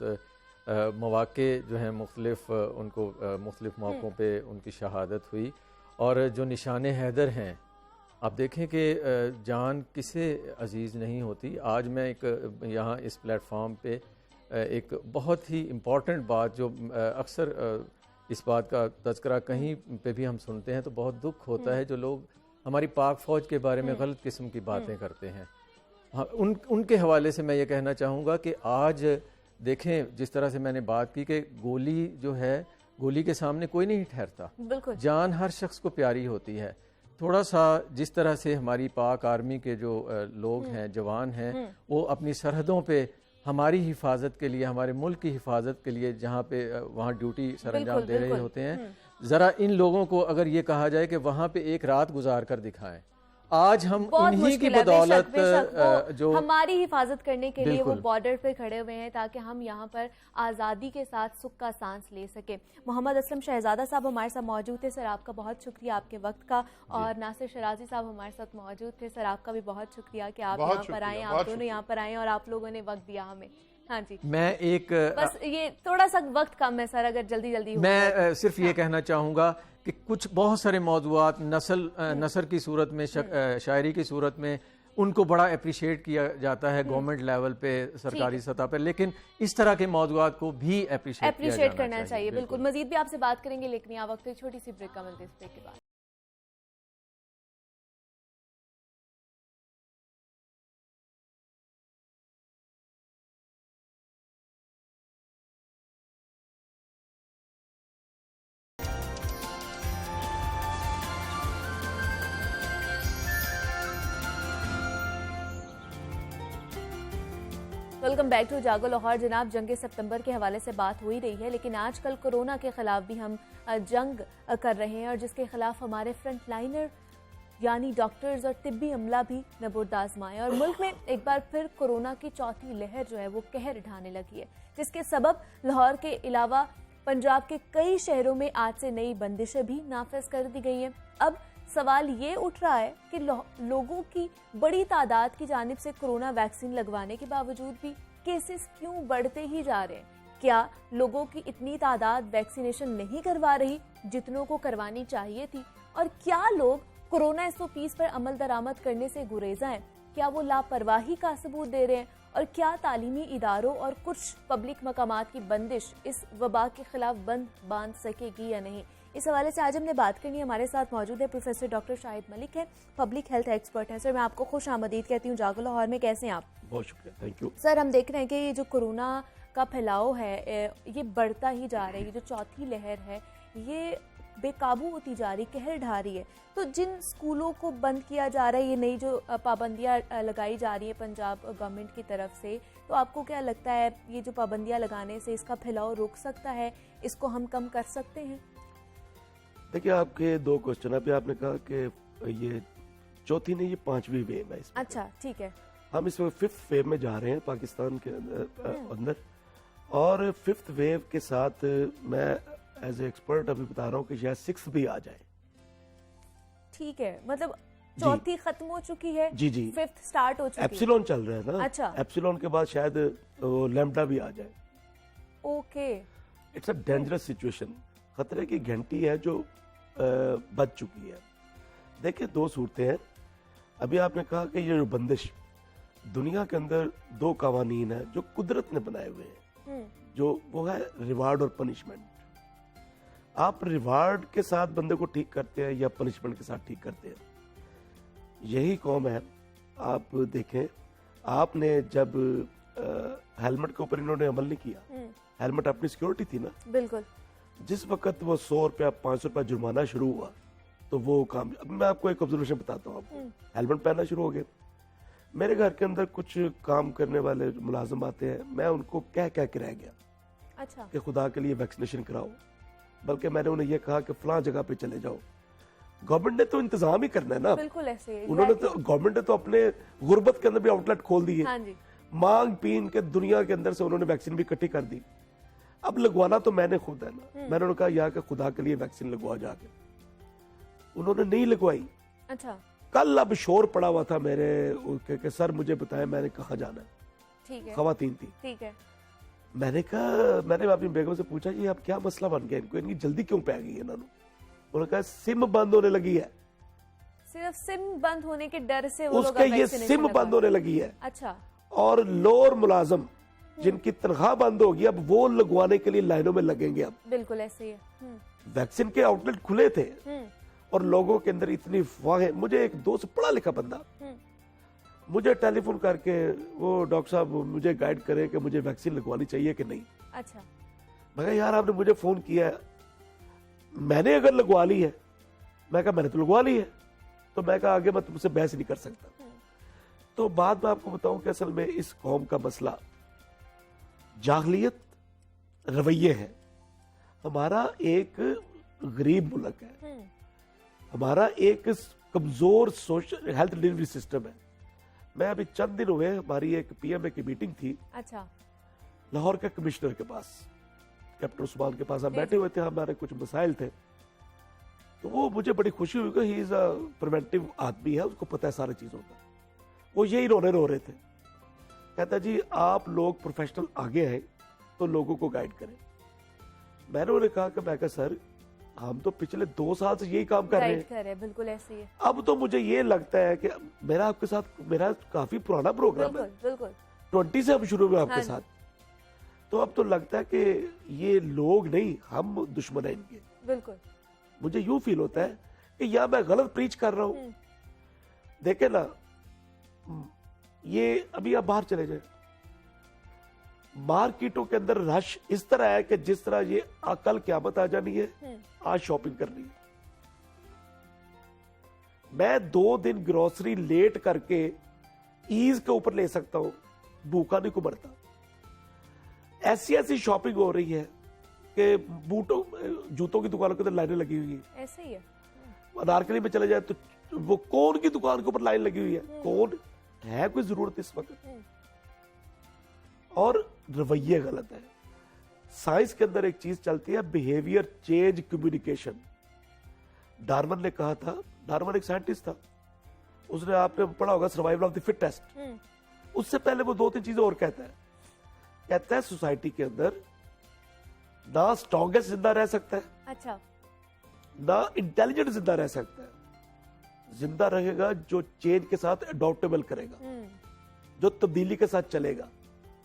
मौक़े जो हैं मुख्तलिफ, उनको मुख्तलिफ मौक़ों पे उनकी शहादत हुई। और जो निशान हैदर हैं, आप देखें कि जान किसे अजीज़ नहीं होती। आज मैं एक यहाँ इस प्लेटफॉर्म पे एक बहुत ही इम्पॉर्टेंट बात, जो अक्सर इस बात का तज़किरा कहीं पे भी हम सुनते हैं तो बहुत दुख होता है, जो लोग हमारी पाक फ़ौज के बारे में गलत किस्म की बातें करते हैं। हाँ, उनके हवाले से मैं ये कहना चाहूँगा कि आज देखें, जिस तरह से मैंने बात की कि गोली जो है, गोली के सामने कोई नहीं ठहरता।
बिल्कुल।
जान हर शख्स को प्यारी होती है। थोड़ा सा जिस तरह से हमारी पाक आर्मी के जो लोग हैं, जवान हैं, वो अपनी सरहदों पे हमारी हिफाजत के लिए, हमारे मुल्क की हिफाजत के लिए जहाँ पे वहाँ ड्यूटी सर अंजाम दे रहे होते हैं, ज़रा इन लोगों को अगर ये कहा जाए कि वहाँ पे एक रात गुजार कर दिखाएं। आज हम उन्हीं की बदौलत जो
हमारी हिफाजत करने के लिए वो बॉर्डर पे खड़े हुए हैं, ताकि हम यहाँ पर आज़ादी के साथ सुख का सांस ले सके। मोहम्मद असलम शहजादा साहब हमारे साथ मौजूद थे। सर, आपका बहुत शुक्रिया आपके वक्त का। और नासिर शराजी साहब हमारे साथ मौजूद थे। सर, आपका भी बहुत शुक्रिया कि आप यहाँ पर आए, आप दोनों यहाँ पर आए और आप लोगों ने वक्त दिया हमें। हाँ जी,
मैं एक
बस ये थोड़ा सा वक्त कम है सर, अगर जल्दी जल्दी
मैं सिर्फ ये कहना चाहूँगा कि कुछ बहुत सारे मौज़ूआत नसर की सूरत में, शायरी की सूरत में, उनको बड़ा अप्रिशिएट किया जाता है गवर्नमेंट लेवल पे, सरकारी सतह पर, लेकिन इस तरह के मौज़ूआत को भी अप्रिशिएट
करना चाहिए। बिल्कुल, मजीद भी आपसे बात करेंगे, लेकिन यहाँ वक्त एक छोटी सी ब्रेक का मिलते, इस ब्रेक के बाद। वेलकम बैक टू जागो लाहौर। जनाब, जंग सितंबर के हवाले से बात हो ही रही है, लेकिन आजकल कोरोना के खिलाफ भी हम जंग कर रहे हैं, और जिसके खिलाफ हमारे फ्रंट लाइनर यानी डॉक्टर्स और तिब्बी अमला भी नबूर्द आजमाएं। और मुल्क में एक बार फिर कोरोना की चौथी लहर जो है वो कहर ढाने लगी है, जिसके सबब लाहौर के अलावा पंजाब के कई शहरों में आज से नई बंदिशें भी नाफिज कर दी गई हैं। अब सवाल ये उठ रहा है कि लोगों की बड़ी तादाद की जानिब से कोरोना वैक्सीन लगवाने के बावजूद भी केसेस क्यों बढ़ते ही जा रहे हैं? क्या लोगों की इतनी तादाद वैक्सीनेशन नहीं करवा रही जितनों को करवानी चाहिए थी? और क्या लोग कोरोना SOPs पर अमल दरामद करने से गुरेजा हैं? क्या वो लापरवाही का सबूत दे रहे हैं? और क्या तालीमी इदारों और कुछ पब्लिक मकामात की बंदिश इस वबा के खिलाफ बंद बांध सकेगी या नहीं? इस हवाले से आज हमने बात करनी है। हमारे साथ मौजूद है प्रोफेसर डॉक्टर शाहिद मलिक है, पब्लिक हेल्थ एक्सपर्ट हैं। सर, मैं आपको खुश आमदीद कहती हूँ जागो लाहौर में। कैसे हैं आप?
बहुत शुक्रिया, थैंक यू।
सर, हम देख रहे हैं कि ये जो कोरोना का फैलाव है ये बढ़ता ही जा रहा है। ये जो चौथी लहर है ये बेकाबू होती जा रही, कहर ढा रही है। तो जिन स्कूलों को बंद किया जा रहा है, ये नई जो पाबंदियां लगाई जा रही है पंजाब गवर्नमेंट की तरफ से, तो आपको क्या लगता है ये जो पाबंदियां लगाने से इसका फैलाव रुक सकता है? इसको हम कम कर सकते हैं?
देखिए, आपके दो क्वेश्चन अभी आपने कहा कि ये चौथी नहीं, ये पांचवी वेव है इसमें।
अच्छा, ठीक है।
हम इस वक्त 5th वेव में जा रहे हैं पाकिस्तान के अंदर, और 5th वेव के साथ मैं एज ए एक्सपर्ट अभी बता रहा हूँ कि शायद 6th भी आ जाए।
ठीक है, मतलब चौथी खत्म हो चुकी है,
जी जी,
5th स्टार्ट हो चुकी है।
एप्सिलॉन चल रहा है ना।
अच्छा,
एप्सिलॉन के बाद शायद लैम्डा भी आ जाए।
Okay,
it's a dangerous situation. खतरे की घंटी है जो बज चुकी है। देखिए, दो सूरतें हैं। अभी आपने कहा कि ये जो बंदिश, दुनिया के अंदर दो कवानीन है जो कुदरत ने बनाए हुए हैं, जो वो है रिवार्ड और पनिशमेंट। आप रिवार्ड के साथ बंदे को ठीक करते हैं या पनिशमेंट के साथ ठीक करते हैं? यही कौम है। आप देखें, आपने जब हेलमेट के ऊपर इन्होंने अमल नहीं किया, हेलमेट अपनी सिक्योरिटी थी ना।
बिल्कुल।
जिस वक्त वो 100 रुपया 500 रुपया जुर्माना शुरू हुआ तो वो काम, अब मैं आपको एक ऑब्जर्वेशन बताता हूँ आपको, हेलमेट पहनना शुरू हो गया। मेरे घर के अंदर कुछ काम करने वाले मुलाजिम आते हैं, मैं उनको कह के रह गया
अच्छा।
कि खुदा के लिए वैक्सीनेशन कराओ, बल्कि मैंने उन्हें यह कहा कि फलां जगह पे चले जाओ। गवर्नमेंट ने तो इंतजाम ही करना है ना।
बिल्कुल ऐसे
उन्होंने तो, गवर्नमेंट ने तो अपने गुर्बत के अंदर भी आउटलेट खोल दिए।
हाँ जी।
मांग पीन के दुनिया के अंदर से उन्होंने वैक्सीन भी इकट्ठी कर दी। अब लगवाना तो मैंने खुद है ना। मैंने उन्हें कहा यहाँ के खुदा के लिए वैक्सीन लगवा जाके, उन्होंने नहीं लगवाई।
अच्छा।
कल अब शोर पड़ा हुआ था मेरे कि सर मुझे बताएं मैंने कहाँ जाना है।
ठीक है।
खवातीन थी।
ठीक है।
मैंने कहा, मैंने अपनी बेगम से पूछा ये अब क्या मसला बन गया इनको, इनकी जल्दी क्यों पै गई है इन्होंने। उन्होंने कहा सिम बंद होने लगी है।
सिर्फ सिम बंद होने के डर से वो लोग
उसके ये
वैक्सीनेशन
सिम
लगवा
बंद होने लगी है।
अच्छा।
और लोअर मुलाजम जिनकी तनख्वाह बंद होगी अब वो लगवाने के लिए लाइनों में लगेंगे। अब
बिल्कुल ऐसे ही है।
वैक्सीन के आउटलेट खुले थे और लोगों के अंदर इतनी अफवाहें। मुझे एक दोस्त पढ़ा लिखा बंदा मुझे टेलीफोन करके वो डॉक्टर साहब मुझे गाइड करे कि मुझे वैक्सीन लगवानी चाहिए कि नहीं।
अच्छा।
मैं कहा यार आपने मुझे फोन किया है, मैंने अगर लगवा ली है, मैं कहा मैंने तो लगवा ली है, तो मैं कहा आगे मैं तुमसे बहस नहीं कर सकता। तो बाद में आपको बताऊं कि असल में इस कौम का मसला जाहलियत रवैये है। हमारा एक गरीब मुल्क है, हमारा एक कमजोर सोशल हेल्थ डिलीवरी सिस्टम है। मैं अभी चंद दिन हुए हमारी एक पीएमए की मीटिंग थी।
अच्छा।
लाहौर के कमिश्नर के पास, कैप्टन उस्मान के पास हम बैठे हुए थे, हमारे कुछ मसाइल थे। तो वो मुझे बड़ी खुशी हुई कि ही इज अ प्रिवेंटिव आदमी है, उसको पता है सारी चीजों का। वो यही रो रहे थे। कहता जी आप लोग प्रोफेशनल आगे हैं तो लोगों को गाइड करें। मैंने उन्हें कहा कि मैं कहा सर हम तो पिछले 2 साल से यही काम कर रहे हैं।
बिल्कुल ऐसे ही है।
अब तो मुझे ये लगता है कि मेरा आपके साथ मेरा काफी पुराना प्रोग्राम है,
बिल्कुल
20 से हम शुरू हुए आपके
हाँ
साथ। तो अब तो लगता है कि ये लोग नहीं हम दुश्मन हैं इनके।
बिल्कुल।
मुझे यूं फील होता है कि या मैं गलत प्रीच कर रहा हूं। देखे ना, ये अभी आप बाहर चले जाए, मार्केटों के अंदर रश इस तरह है कि जिस तरह ये कल क़यामत आ जानी है, आज शॉपिंग करनी है। मैं 2 दिन ग्रोसरी लेट करके ईज के ऊपर ले सकता हूं, भूखा नहीं को मरता। ऐसी ऐसी शॉपिंग हो रही है कि जूतों की दुकानों के अंदर लाइनें लगी हुई है।
ऐसे ही है।
अनारकली में चले जाए तो वो कौन की दुकान के ऊपर लाइन लगी हुई है, कौन है कोई जरूरत इस वक्त। और रवैये गलत है। साइंस के अंदर एक चीज चलती है बिहेवियर चेंज कम्युनिकेशन। डार्विन ने कहा था, डार्विन एक साइंटिस्ट था, उसने आपने पढ़ा होगा सर्वाइवल ऑफ द फिटेस्ट। उससे पहले वो 2-3 चीजें और कहता है सोसाइटी के अंदर ना स्ट्रॉन्गेस्ट जिंदा रह सकता है,
अच्छा,
ना इंटेलिजेंट जिंदा रह सकता है। जिंदा रहेगा जो चेंज के साथ अडॉप्टेबल करेगा, जो तब्दीली के साथ चलेगा।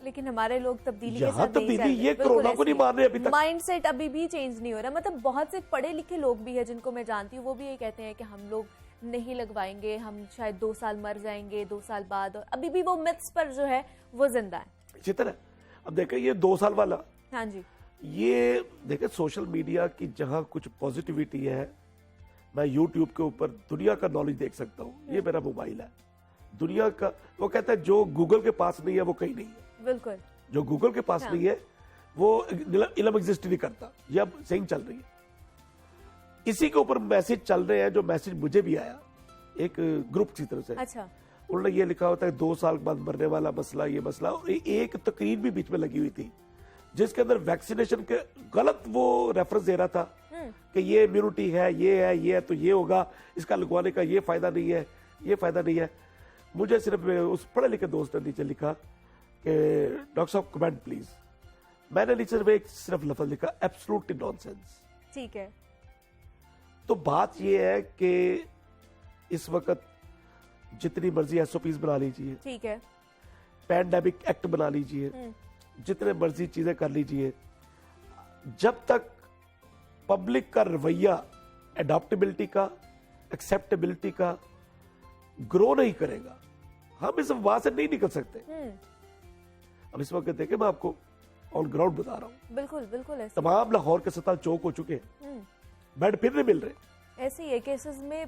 लेकिन हमारे लोग तब्दीली के
यहाँ
साथ नहीं चल
तब्दीली
रहे।
ये कोरोना को नहीं मान रहे अभी तक।
माइंडसेट अभी भी चेंज नहीं हो रहा। मतलब बहुत से पढ़े लिखे लोग भी हैं जिनको मैं जानती हूँ, वो भी ये कहते हैं कि हम लोग नहीं लगवाएंगे, हम शायद 2 साल मर जाएंगे 2 साल बाद। और अभी भी वो मिथ्स पर जो है वो जिंदा है।
इसी तरह अब देखें ये 2 साल वाला,
हाँ जी,
ये देखें सोशल मीडिया की जहां कुछ पॉजिटिविटी है, मैं यूट्यूब के ऊपर दुनिया का नॉलेज देख सकता हूँ। ये मेरा मोबाइल है, दुनिया का। वो कहता है जो गूगल के पास नहीं है वो कहीं नहीं है।
बिल्कुल,
जो गूगल के पास नहीं है वो इल्म एग्जिस्ट नहीं करता। ये अब सही चल रही है। इसी के ऊपर मैसेज चल रहे हैं, जो मैसेज मुझे भी आया एक ग्रुप की तरफ से।
अच्छा,
उन्होंने ये लिखा होता है 2 साल बाद मरने वाला मसला, ये मसला। और एक तकरीर भी बीच में लगी हुई थी जिसके अंदर वैक्सीनेशन के गलत वो रेफरेंस दे रहा था कि ये इम्यूनिटी है, ये है तो ये होगा, इसका लगवाने का ये फायदा नहीं है, ये फायदा नहीं है। मुझे सिर्फ उस पढ़े लिखे दोस्त ने नीचे लिखा कि डॉक्टर साहब कमेंट प्लीज। मैंने नीचे सिर्फ लफ्ज लिखा एब्सोल्युटली नॉनसेंस।
ठीक है।
तो बात ये है कि इस वक्त जितनी मर्जी एसओपीज बना लीजिए, ठीक है, पैंडेमिक एक्ट बना लीजिए, जितने मर्जी चीजें कर लीजिए, जब तक पब्लिक का रवैया एडॉप्टेबिलिटी का, एक्सेप्टेबिलिटी का ग्रो नहीं करेगा, हम इस वहां से नहीं निकल सकते। अब इस वक्त देखें मैं आपको ऑन ग्राउंड बता रहा हूँ।
बिल्कुल बिल्कुल ऐसे
तमाम लाहौर के अस्पताल चौक हो चुके हैं, बेड फिर नहीं मिल रहे।
ऐसे ही है केसेस में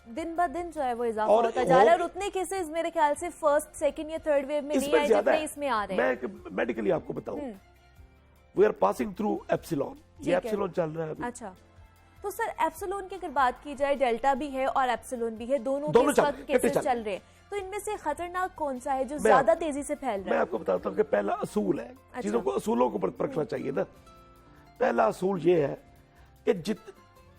दिन ब दिन जो है वो इजाफा
और
होता जा रहा है, और उतने केसेस मेरे ख्याल से फर्स्ट सेकंड या थर्ड वेव में नहीं
इसमें
आए
ज्यादा
जितने
है।
इसमें आ रहे हैं।
मैं मेडिकली आपको बताऊं, we are passing through epsilon,
ठीक
ये
है।
एप्सिलॉन चल रहा है अभी।
अच्छा, तो सर एप्सिलॉन की अगर बात की जाए, डेल्टा भी है और एप्सिलॉन भी है, दोनों
दोनों
के
चल
साथ
रहे हैं, इकट्ठे
केसेस
चल
चल रहे हैं, तो इनमें से खतरनाक कौन सा है जो
मैं
ज्यादा
आप-
तेजी से फैल
मैं
रहा है?
आपको बताता हूँ कि पहला असूल है,
अच्छा।
चीजों को असूलों को परखना चाहिए ना। पहला असूल ये है कि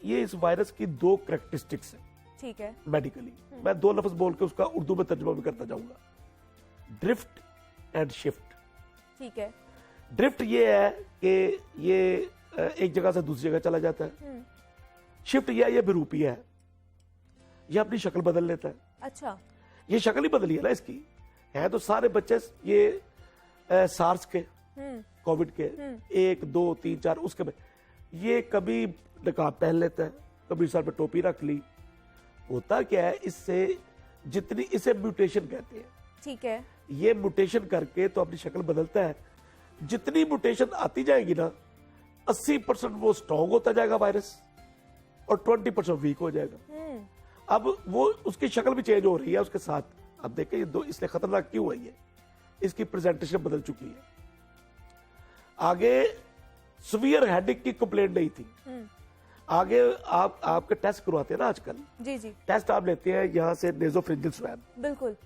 ये इस वायरस की दो कैरेक्टरिस्टिक्स है
ठीक है।
मेडिकली। मैं दो लफ्ज बोल के उसका उर्दू में तर्जुमा भी करता जाऊंगा, ड्रिफ्ट एंड शिफ्ट।
ठीक है।
ड्रिफ्ट ये है कि ये एक जगह से दूसरी जगह चला जाता है। शिफ्ट ये है, ये विरूपी है, ये अपनी शक्ल बदल लेता है।
अच्छा।
ये शक्ल ही बदली है ना इसकी, है तो सारे बच्चे ये सार्स के, कोविड के 1 2 3 4 उसके में ये कभी नकाब पहन लेता है, कभी सर पे टोपी रख ली। होता क्या है इससे, जितनी इसे म्यूटेशन कहते हैं,
ठीक है।
ये म्यूटेशन करके तो अपनी शक्ल बदलता है। जितनी म्यूटेशन आती जाएगी ना, 80% वो स्ट्रॉन्ग होता जाएगा वायरस और 20% वीक हो जाएगा। अब वो उसकी शक्ल भी चेंज हो रही है उसके साथ। अब देखें ये दो इसलिए खतरनाक क्यों है, ये इसकी प्रेजेंटेशन बदल चुकी है। आगे सीवियर हेडेक की कंप्लेंट नहीं थी, आगे आपके टेस्ट करवाते हैं ना आजकल,
जी जी
टेस्ट आप लेते हैं यहाँ से नेजोफिरिंजियल स्वैब।
बिल्कुल।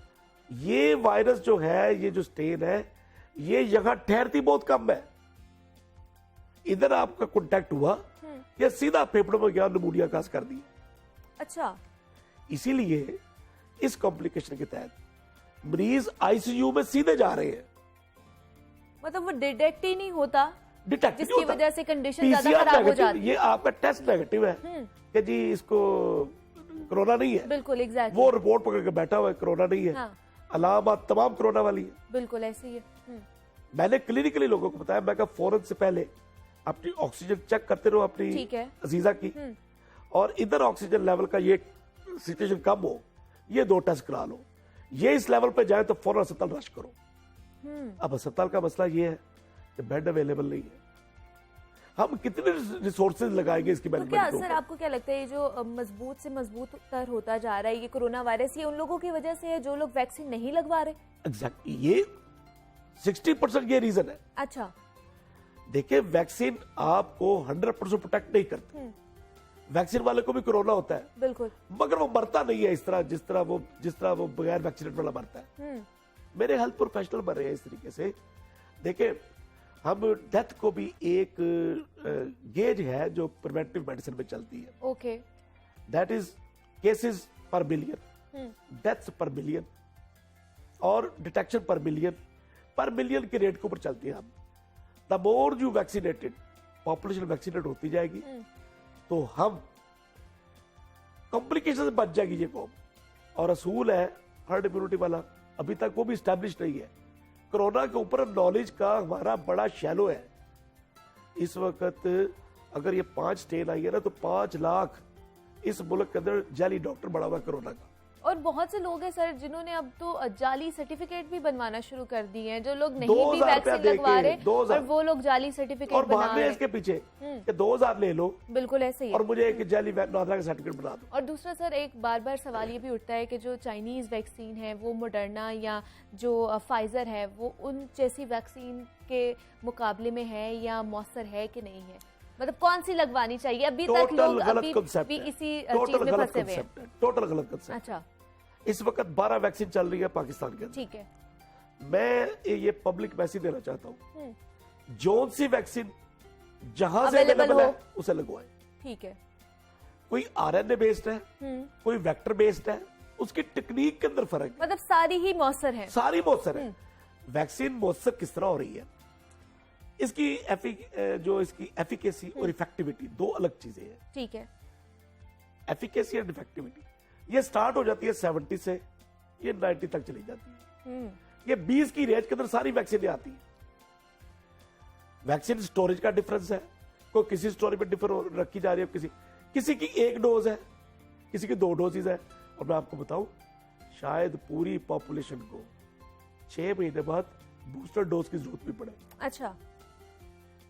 ये वायरस जो है, ये जो स्टेन है, ये यहाँ ठहरती बहुत कम है। इधर आपका कांटेक्ट हुआ या सीधा फेफड़ों में गया, निमोनिया काज कर दी।
अच्छा।
इसीलिए इस कॉम्प्लिकेशन के तहत मरीज आईसीयू में सीधे जा रहे हैं।
मतलब वो डिटेक्ट ही नहीं होता,
डिटेक्ट
जिसकी वजह से कंडीशन ज्यादा खराब हो जाती है।
ये आपका टेस्ट नेगेटिव है कि जी इसको कोरोना नहीं है,
बिल्कुल एग्जैक्टली।
वो रिपोर्ट पकड़ के बैठा हुआ है कोरोना नहीं है।
हाँ।
अलामत तमाम कोरोना वाली है।
बिल्कुल ऐसे ही है।
मैंने क्लिनिकली लोगों को बताया, मैं कहा फौरन से पहले अपनी ऑक्सीजन चेक करते रहो अपनी
ठीक है।
अजीजा की, और इधर ऑक्सीजन लेवल का ये सिचुएशन कम हो, ये 2 टेस्ट करा लो। ये इस लेवल पे जाए तो फौरन अस्पताल रश करो। अब अस्पताल का मसला ये है कि बेड अवेलेबल नहीं है। हम कितने रिसोर्सेज लगाएंगे इसकी
तो क्या
मैनेजमेंट के
सर
ऊपर?
आपको क्या लगता है ये जो मजबूत से मजबूत तर होता जा रहा है ये कोरोना वायरस, ये उन लोगों की वजह से है जो लोग वैक्सीन नहीं लगवा रहे?
एग्जैक्टली, ये 60% ये रीजन है।
अच्छा।
देखिए वैक्सीन आपको 100% प्रोटेक्ट नहीं करती। वैक्सीन वाले को भी कोरोना होता है,
बिल्कुल।
मगर वो मरता नहीं है इस तरह जिस तरह वो बगैर वैक्सीनेट वाला मरता है। मेरे हेल्थ प्रोफेशनल मर रहे हैं इस तरीके से। देखिए हम डेथ को भी एक गेज है जो प्रिवेंटिव मेडिसिन में चलती है,
ओके।
दैट इज केसेस पर बिलियन, डेथ्स पर बिलियन और डिटेक्शन पर मिलियन के रेट के ऊपर चलती है हम। The more you vaccinated, population vaccinate होती जाएगी तो हम कॉम्प्लिकेशन से बच जाएगी ये कौम। और असूल है हर्ड इम्यूनिटी वाला, अभी तक वो भी स्टैब्लिश नहीं है। कोरोना के ऊपर नॉलेज का हमारा बड़ा शैलो है। इस वक्त अगर ये 5 स्टेन आई है ना, तो 5 लाख इस मुल्क के अंदर जाली डॉक्टर बड़ा हुआ कोरोना का।
और बहुत से लोग हैं सर जिन्होंने अब तो जाली सर्टिफिकेट भी बनवाना शुरू कर दिए हैं, जो लोग नहीं
2000
भी वैक्सीन
रुपया
लगवा
देके,
रहे
2000
और वो लोग जाली सर्टिफिकेट
और
बना
भाग
रहे
रहे
हैं।
इसके पीछे कि 2000 ले लो
बिल्कुल ऐसे ही है।
और मुझे एक जाली नादरा का सर्टिफिकेट बना दो।
और दूसरा सर एक बार बार सवाल ये भी उठता है कि जो चाइनीज वैक्सीन है वो मॉडर्ना या जो फाइजर है वो उन जैसी वैक्सीन के मुकाबले में है या मौसर है कि नहीं है, मतलब कौन सी लगवानी चाहिए? अभी तक
टोटल
लोग
गलत
अभी
कंसेप्ट
भी
है,
इसी
टोटल
चीज में
गलत
फंसे हुए हैं।
कंसेप्ट है, टोटल गलत कंसेप्ट।
अच्छा
इस वक्त 12 वैक्सीन चल रही है पाकिस्तान के अंदर।
ठीक है।
मैं ये पब्लिक मैसेज देना चाहता हूँ, जोन सी वैक्सीन जहां से
Available
अवेलेबल है
हो।
उसे लगवाएं।
ठीक है।
कोई आरएनए बेस्ड है, कोई वेक्टर बेस्ड है, उसकी टेक्निक के अंदर फर्क है।
मतलब सारी ही मौसर है।
सारी मौसर है। वैक्सीन मौसर किस तरह हो रही है, इसकी इसकी एफिकेसी और इफेक्टिविटी 2 अलग चीजें हैं।
ठीक है।
एफिकेसी एंड इफेक्टिविटी ये स्टार्ट हो जाती है 70 से, ये 90 तक चली जाती है। ये 20 की रेंज के अंदर सारी वैक्सीन आती है। वैक्सीन स्टोरेज का डिफरेंस है, कोई किसी स्टोरेज में डिफर रखी जा रही है, किसी की 1 डोज है, किसी की 2 डोजेज है। और मैं आपको बताऊं, शायद पूरी पॉपुलेशन को 6 महीने बाद बूस्टर डोज की जरूरत भी पड़े।
अच्छा,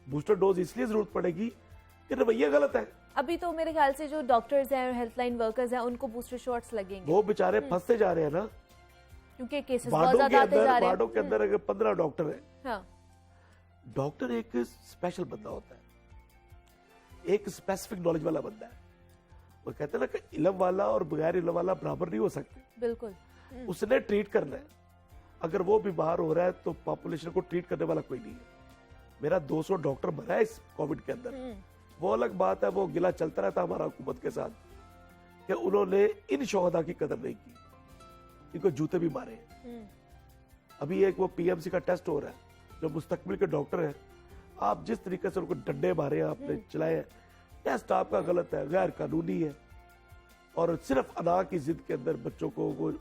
बूस्टर डोज इसलिए जरूरत पड़ेगी कि रवैया गलत है।
अभी तो मेरे ख्याल से जो डॉक्टर्स हैं और हेल्थलाइन वर्कर्स हैं उनको बूस्टर शॉट्स लगेंगे
वो बेचारे फंसते जा रहे हैं ना,
क्योंकि केसेस बहुत
वार्डों के
ज्यादा आते जा
अंदर,
रहे
वार्डों
हैं।
के अंदर अगर 15 डॉक्टर है,
हाँ,
डॉक्टर एक स्पेशल बंदा होता है, एक स्पेसिफिक नॉलेज वाला बंदा है। वो कहते हैं ना कि इल्म वाला और बगैर इल्म वाला बराबर नहीं हो सकते।
बिल्कुल।
उसने ट्रीट करना है। अगर वो बीमार हो रहा है तो पॉपुलेशन को ट्रीट करने वाला कोई नहीं है। मेरा 200 डॉक्टर मरा है इस कोविड के अंदर, वो अलग बात है, वो गिला चलता रहता हमारा हुकूमत के साथ कि उन्होंने इन शोहदा की कदर नहीं की, इनको जूते भी मारे हैं। अभी एक वो पीएमसी का टेस्ट हो रहा है, जो मुस्तकबिल के डॉक्टर हैं, आप जिस तरीके से उनको डंडे मारे हैं, आपने चलाए हैं, टेस्ट आपका गलत है, गैर कानूनी है, और सिर्फ अना की जिद के अंदर बच्चों को वो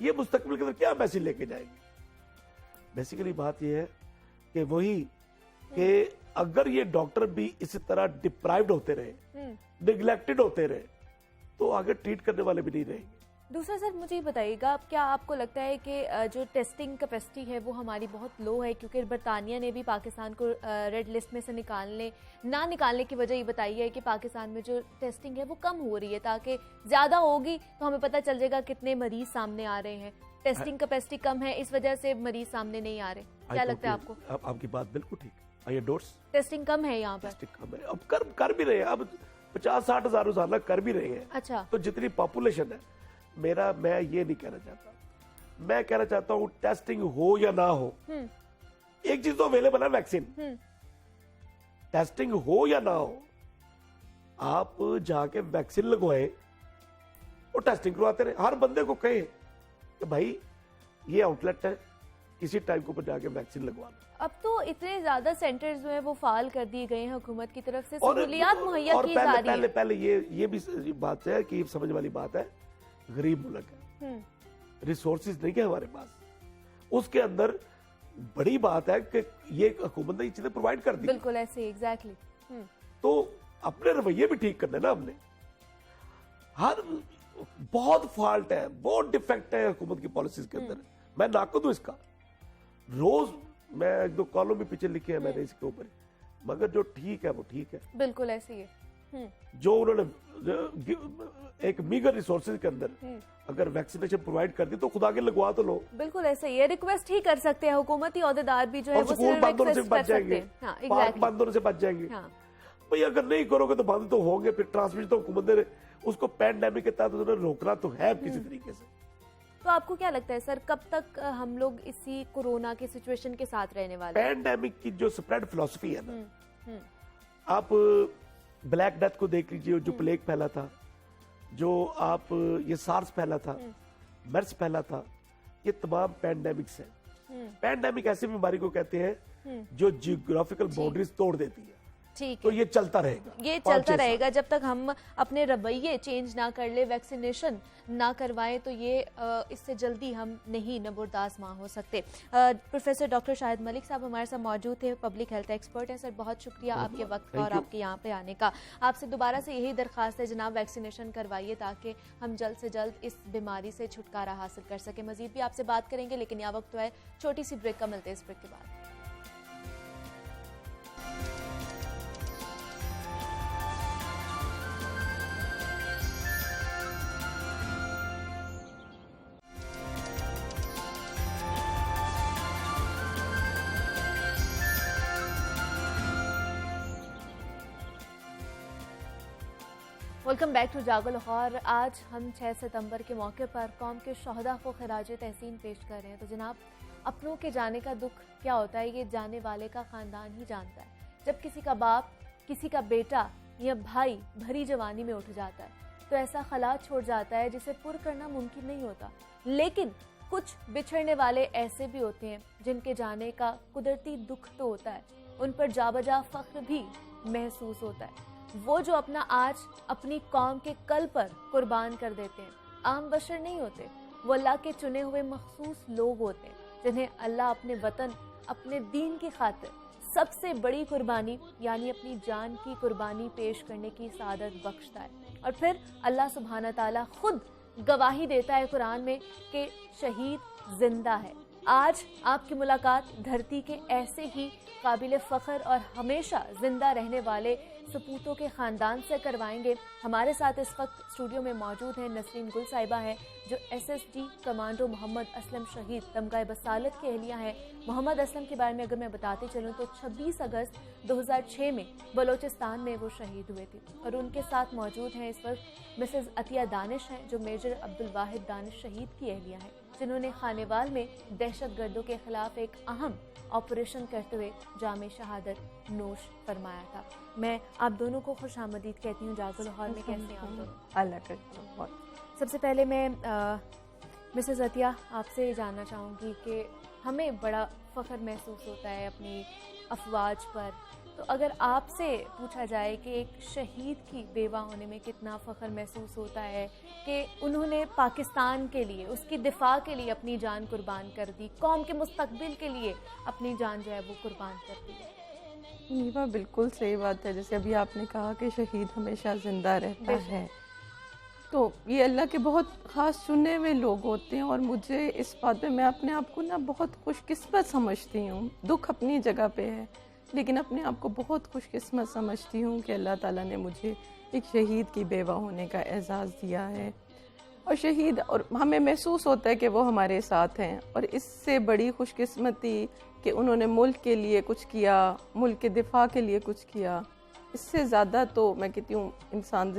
ये मुस्तकबिल के अंदर क्या मैसेज लेके जाएंगे। बेसिकली बात यह है कि वही कि अगर ये डॉक्टर भी इसी तरह डिप्राइव्ड होते रहे, निगलेक्टेड होते रहे, तो आगे ट्रीट करने वाले भी नहीं रहेंगे।
दूसरा सर मुझे ये बताइएगा, क्या आपको लगता है कि जो टेस्टिंग कैपेसिटी है वो हमारी बहुत लो है, क्योंकि बरतानिया ने भी पाकिस्तान को रेड लिस्ट में से ना निकालने की वजह ये बताई है कि पाकिस्तान में जो टेस्टिंग है वो कम हो रही है, ताकि ज़्यादा होगी तो हमें पता चल जाएगा कितने मरीज सामने आ रहे हैं। टेस्टिंग कैपेसिटी कम है, इस वजह से मरीज सामने नहीं आ रहे। क्या लगता है आपको?
आपकी बात बिल्कुल ठीक है। आइए डोर्स
टेस्टिंग कम है यहाँ पर।
टेस्टिंग कम है, अब कर भी रहे हैं, अब 50-60 हजार रोजाना कर भी रहे हैं।
अच्छा,
तो जितनी पॉपुलेशन है, मैं ये नहीं कहना चाहता, मैं कहना चाहता हूँ टेस्टिंग हो या ना हो, एक चीज तो अवेलेबल है, वैक्सीन। टेस्टिंग हो या ना हो, आप जाके वैक्सीन लगवाएं और टेस्टिंग करवाते रहे। हर बंदे को कहे कि भाई ये आउटलेट है, किसी टाइम के ऊपर जाके वैक्सीन लगवा लो।
अब तो इतने ज्यादा सेंटर्स जो है वो फाल कर दिए गए हैं हुकूमत की तरफ से, सहूलियात मुहैया की जा रही है।
पहले ये भी बात है कि समझ वाली बात है, गरीब मुल्क है, रिसोर्सेज नहीं है हमारे पास। उसके अंदर बड़ी बात है कि ये हुकूमत ने ये चीजें प्रोवाइड कर दी।
बिल्कुल ऐसे, एग्जैक्टली।
तो अपने रवैये भी ठीक करने ना हमने। हर बहुत फॉल्ट है, बहुत डिफेक्ट है हुकूमत की पॉलिसीज के अंदर, मैं नाक़द हूं इसका। रोज मैं 1-2 कॉलम भी पीछे लिखे हैं मैंने इसके ऊपर, मगर जो ठीक है वो ठीक है।
बिल्कुल ऐसे ही है।
जो उन्होंने एक मीगर रिसोर्सेज के अंदर अगर वैक्सीनेशन प्रोवाइड कर दी तो खुदा के लगवा तो लो।
बिल्कुल ऐसे ही है, रिक्वेस्ट ही कर सकते हैं हुकूमती अहदेदार भी जो है
और
वो
स्कूल
सिर्फ
बंद होने से
रिक्वेस्ट
बच
कर
जाएंगे,
सकते हैं। हाँ,
पार्क
एग्जैक्टली।
बंद होने से बच जाएंगे।
हाँ,
भाई अगर नहीं करोगे तो बंद तो होंगे, फिर ट्रांसमिशन तो हुकूमत ने उसको पैंडेमिक के तहत उन्होंने रोकना तो है किसी तरीके से।
तो आपको क्या लगता है सर, कब तक हम लोग इसी कोरोना की सिचुएशन के साथ रहने वाले हैं?
पैंडेमिक की जो स्प्रेड फिलॉसफी है ना, आप ब्लैक डेथ को देख लीजिए, जो प्लेग फैला था, जो आप ये सार्स फैला था, मर्स फैला था, ये तमाम पैंडेमिक्स हैं। पैंडेमिक ऐसी बीमारी को कहते हैं जो जियोग्राफिकल बाउंड्रीज तोड़ देती है।
ठीक
तो
है,
ये चलता रहेगा,
ये
5-6
चलता
साल।
रहेगा जब तक हम अपने रवैये चेंज ना कर ले, वैक्सीनेशन ना करवाएं, तो ये इससे जल्दी हम नहीं नबरदाश्त मां हो सकते। प्रोफेसर डॉक्टर शाहिद मलिक साहब हमारे साथ मौजूद थे, पब्लिक हेल्थ एक्सपर्ट हैं। सर बहुत शुक्रिया आपके वक्त का और आपके यहाँ पे आने का। आपसे दोबारा से यही दरख्वास्त है जनाब, वैक्सीनेशन करवाइए ताकि हम जल्द से जल्द इस बीमारी से छुटकारा हासिल कर सकें। मजीद भी आपसे बात करेंगे, लेकिन यह वक्त तो है छोटी सी ब्रेक का, मिलते हैं इस ब्रेक के बाद। वेलकम बैक टू जागो लाहौर। आज हम 6 सितंबर के मौके पर कौम के शहदा को खराज तहसीन पेश कर रहे हैं। तो जनाब, अपनों के जाने का दुख क्या होता है ये जाने वाले का ख़ानदान ही जानता है। जब किसी का बाप, किसी का बेटा या भाई भरी जवानी में उठ जाता है तो ऐसा खला छोड़ जाता है जिसे पुर करना मुमकिन नहीं होता। लेकिन कुछ बिछड़ने वाले ऐसे भी होते हैं जिनके जाने का कुदरती दुख तो होता है, उन पर जाबजा फ़ख्र भी महसूस होता है। वो जो अपना आज अपनी कौम के कल पर कुर्बान कर देते हैं, आम बशर नहीं होते, वो अल्लाह के चुने हुए मखसूस लोग होते हैं जिन्हें अल्लाह अपने वतन, अपने दीन की खातिर सबसे बड़ी कुर्बानी यानी अपनी जान की कुर्बानी पेश करने की सादत बख्शता है। और फिर अल्लाह सुब्हाना ताला खुद गवाही देता है कुरान में कि शहीद जिंदा है, आज आपकी मुलाकात धरती के ऐसे ही काबिल फ़ख्र और हमेशा जिंदा रहने वाले सपूतों के ख़ानदान से करवाएंगे। हमारे साथ इस वक्त स्टूडियो में मौजूद हैं नसरीन गुल साहिबा हैं, जो SSD कमांडो मोहम्मद असलम शहीद तमगा बसालत के अहलिया हैं। मोहम्मद असलम के बारे में अगर मैं बताती चलूँ तो 26 अगस्त 2006 में बलोचिस्तान में वो शहीद हुए थे। और उनके साथ मौजूद हैं इस वक्त मिसेज़ अतिया दानिश हैं, जो मेजर अब्दुल वाहिद दानिश शहीद की अहलिया हैं, जिन्होंने खानेवाल में दहशतगर्दों के खिलाफ एक अहम ऑपरेशन करते हुए जामे शहादत नोश फरमाया था। मैं आप दोनों को खुश आमदीद कहती हूँ जागो लाहौर में। कैसे हैं आप दोनों?
अल्लाह का बहुत।
सबसे पहले मैं मिसेज़ अतिया आपसे ये जानना चाहूँगी कि हमें बड़ा फ़ख्र महसूस होता है अपनी अफवाज पर, तो अगर आपसे पूछा जाए कि एक शहीद की बेवा होने में कितना फ़ख्र महसूस होता है कि उन्होंने पाकिस्तान के लिए, उसकी दिफा के लिए अपनी जान कुर्बान कर दी, कौम के मुस्तकबिल के लिए अपनी जान जो है वो कुर्बान कर दी।
नीवा बिल्कुल सही बात है। जैसे अभी आपने कहा कि शहीद हमेशा ज़िंदा रहता है, तो ये अल्लाह के बहुत ख़ास चुने हुए लोग होते हैं। और मुझे इस बात में मैं अपने आप को ना बहुत खुशकिस्मत समझती हूँ। दुख अपनी जगह पे है, लेकिन अपने आप को बहुत खुशकिस्मत समझती हूँ कि अल्लाह ताला ने मुझे एक शहीद की बेवा होने का एजाज़ दिया है। और शहीद, और हमें महसूस होता है कि वो हमारे साथ हैं। और इससे बड़ी खुशकिस्मती कि उन्होंने मुल्क के लिए कुछ किया, मुल्क के दिफा के लिए कुछ किया, इससे ज़्यादा तो मैं कहती हूँ इंसान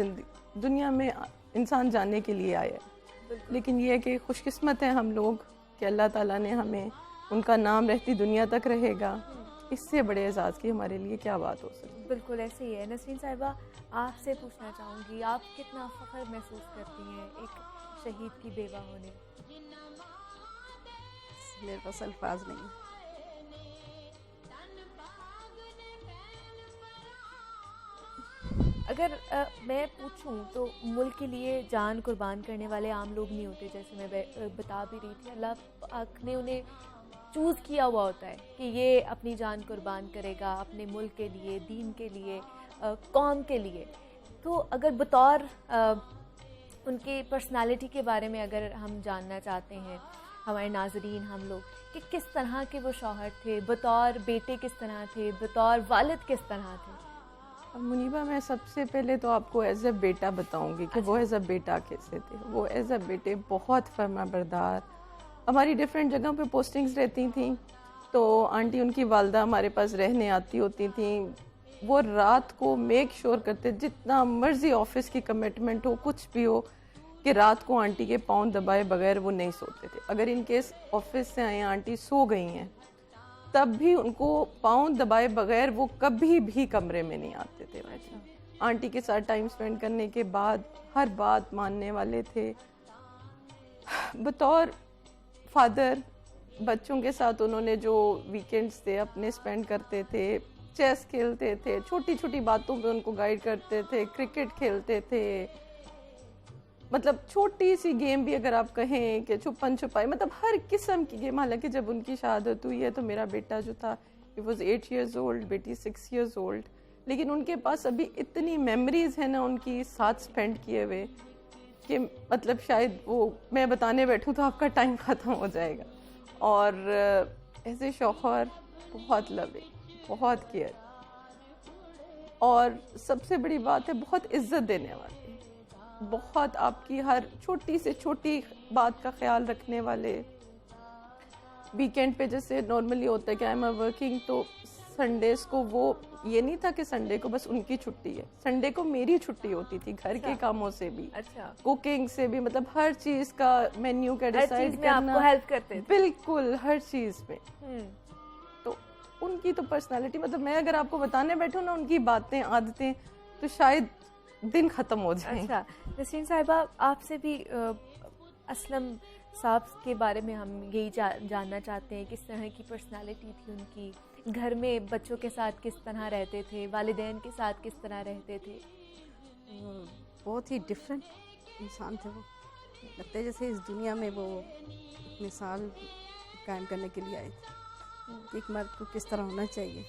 दुनिया में इंसान जानने के लिए आया है। लेकिन ये है कि खुशकिस्मत है हम लोग कि अल्लाह ताला ने हमें, उनका नाम रहती दुनिया तक रहेगा। इससे बड़े एजाज़ की हमारे लिए क्या बात हो सकती।
बिल्कुल ऐसे ही है। नसरीन साहिबा, आपसे पूछना चाहूँगी, आप कितना फ़ख्र महसूस करती हैं एक शहीद की बेवा होने?
मेरे पास अल्फाज नहीं।
अगर मैं पूछूं तो मुल्क के लिए जान कुर्बान करने वाले आम लोग नहीं होते, जैसे मैं बता भी रही थी। अल्लाह पाक ने उन्हें चूज़ किया हुआ होता है कि ये अपनी जान कुर्बान करेगा अपने मुल्क के लिए, दीन के लिए, कौम के लिए। तो अगर बतौर उनके पर्सनालिटी के बारे में अगर हम जानना चाहते हैं, हमारे नाजरीन हम लोग, कि किस तरह के वो शौहर थे, बतौर बेटे किस तरह थे, बतौर वालिद किस तरह थे?
मुनीबा, मैं सबसे पहले तो आपको एज अ बेटा बताऊंगी कि वो एज अ बेटा कैसे थे। वो एज अ बेटे बहुत फर्माबरदार, हमारी डिफरेंट जगह पे पोस्टिंग्स रहती थी, तो आंटी उनकी वालदा हमारे पास रहने आती होती थी। वो रात को मेक श्योर करते, जितना मर्जी ऑफिस की कमिटमेंट हो, कुछ भी हो, कि रात को आंटी के पाँव दबाए बगैर वो नहीं सोते थे। अगर इनकेस ऑफिस से आए आंटी सो गई हैं, तब भी उनको पाँव दबाए बगैर वो कभी भी कमरे में नहीं आते थे। आंटी के साथ टाइम स्पेंड करने के बाद हर बात मानने वाले थे। बतौर फादर, बच्चों के साथ उन्होंने जो वीकेंड्स थे अपने स्पेंड करते थे, चेस खेलते थे, छोटी छोटी बातों पे उनको गाइड करते थे, क्रिकेट खेलते थे, मतलब छोटी सी गेम भी अगर आप कहें कि छुपन छुपाई, मतलब हर किस्म की गेम। हालांकि जब उनकी शहादत हुई है तो मेरा बेटा जो था it was 8 years old, बेटी 6 years old, लेकिन उनके पास अभी इतनी मेमोरीज है ना उनकी साथ स्पेंड किए हुए कि मतलब शायद वो मैं बताने बैठूँ तो आपका टाइम ख़त्म हो जाएगा। और ऐसे शौहर बहुत लविंग, बहुत केयर, और सबसे बड़ी बात है बहुत इज्जत देने वाले, बहुत आपकी हर छोटी से छोटी बात का ख्याल रखने वाले। वीकेंड पे जैसे नॉर्मली होता है कि आई एम वर्किंग, तो संडेज को वो ये नहीं था कि संडे को बस उनकी छुट्टी है, संडे को मेरी छुट्टी होती थी, घर के कामों से भी, कुकिंग से भी, मतलब हर चीज का मेन्यू का डिसाइड करना,
आपको हेल्प करते थे।
बिल्कुल हर चीज में। तो उनकी तो पर्सनालिटी, मतलब मैं अगर आपको बताने बैठूं ना उनकी बातें, आदतें, तो शायद दिन खत्म हो जाए।
अच्छा नसरीन साहिबा, आपसे भी असलम साहब के बारे में हम यही जानना चाहते हैं, किस तरह की पर्सनालिटी थी उनकी, घर में बच्चों के साथ किस तरह रहते थे, वालिदैन के साथ किस तरह रहते थे?
बहुत ही डिफरेंट इंसान थे वो। लगता है जैसे इस दुनिया में वो मिसाल कायम करने के लिए आए थे। एक मर्द को किस तरह होना चाहिए,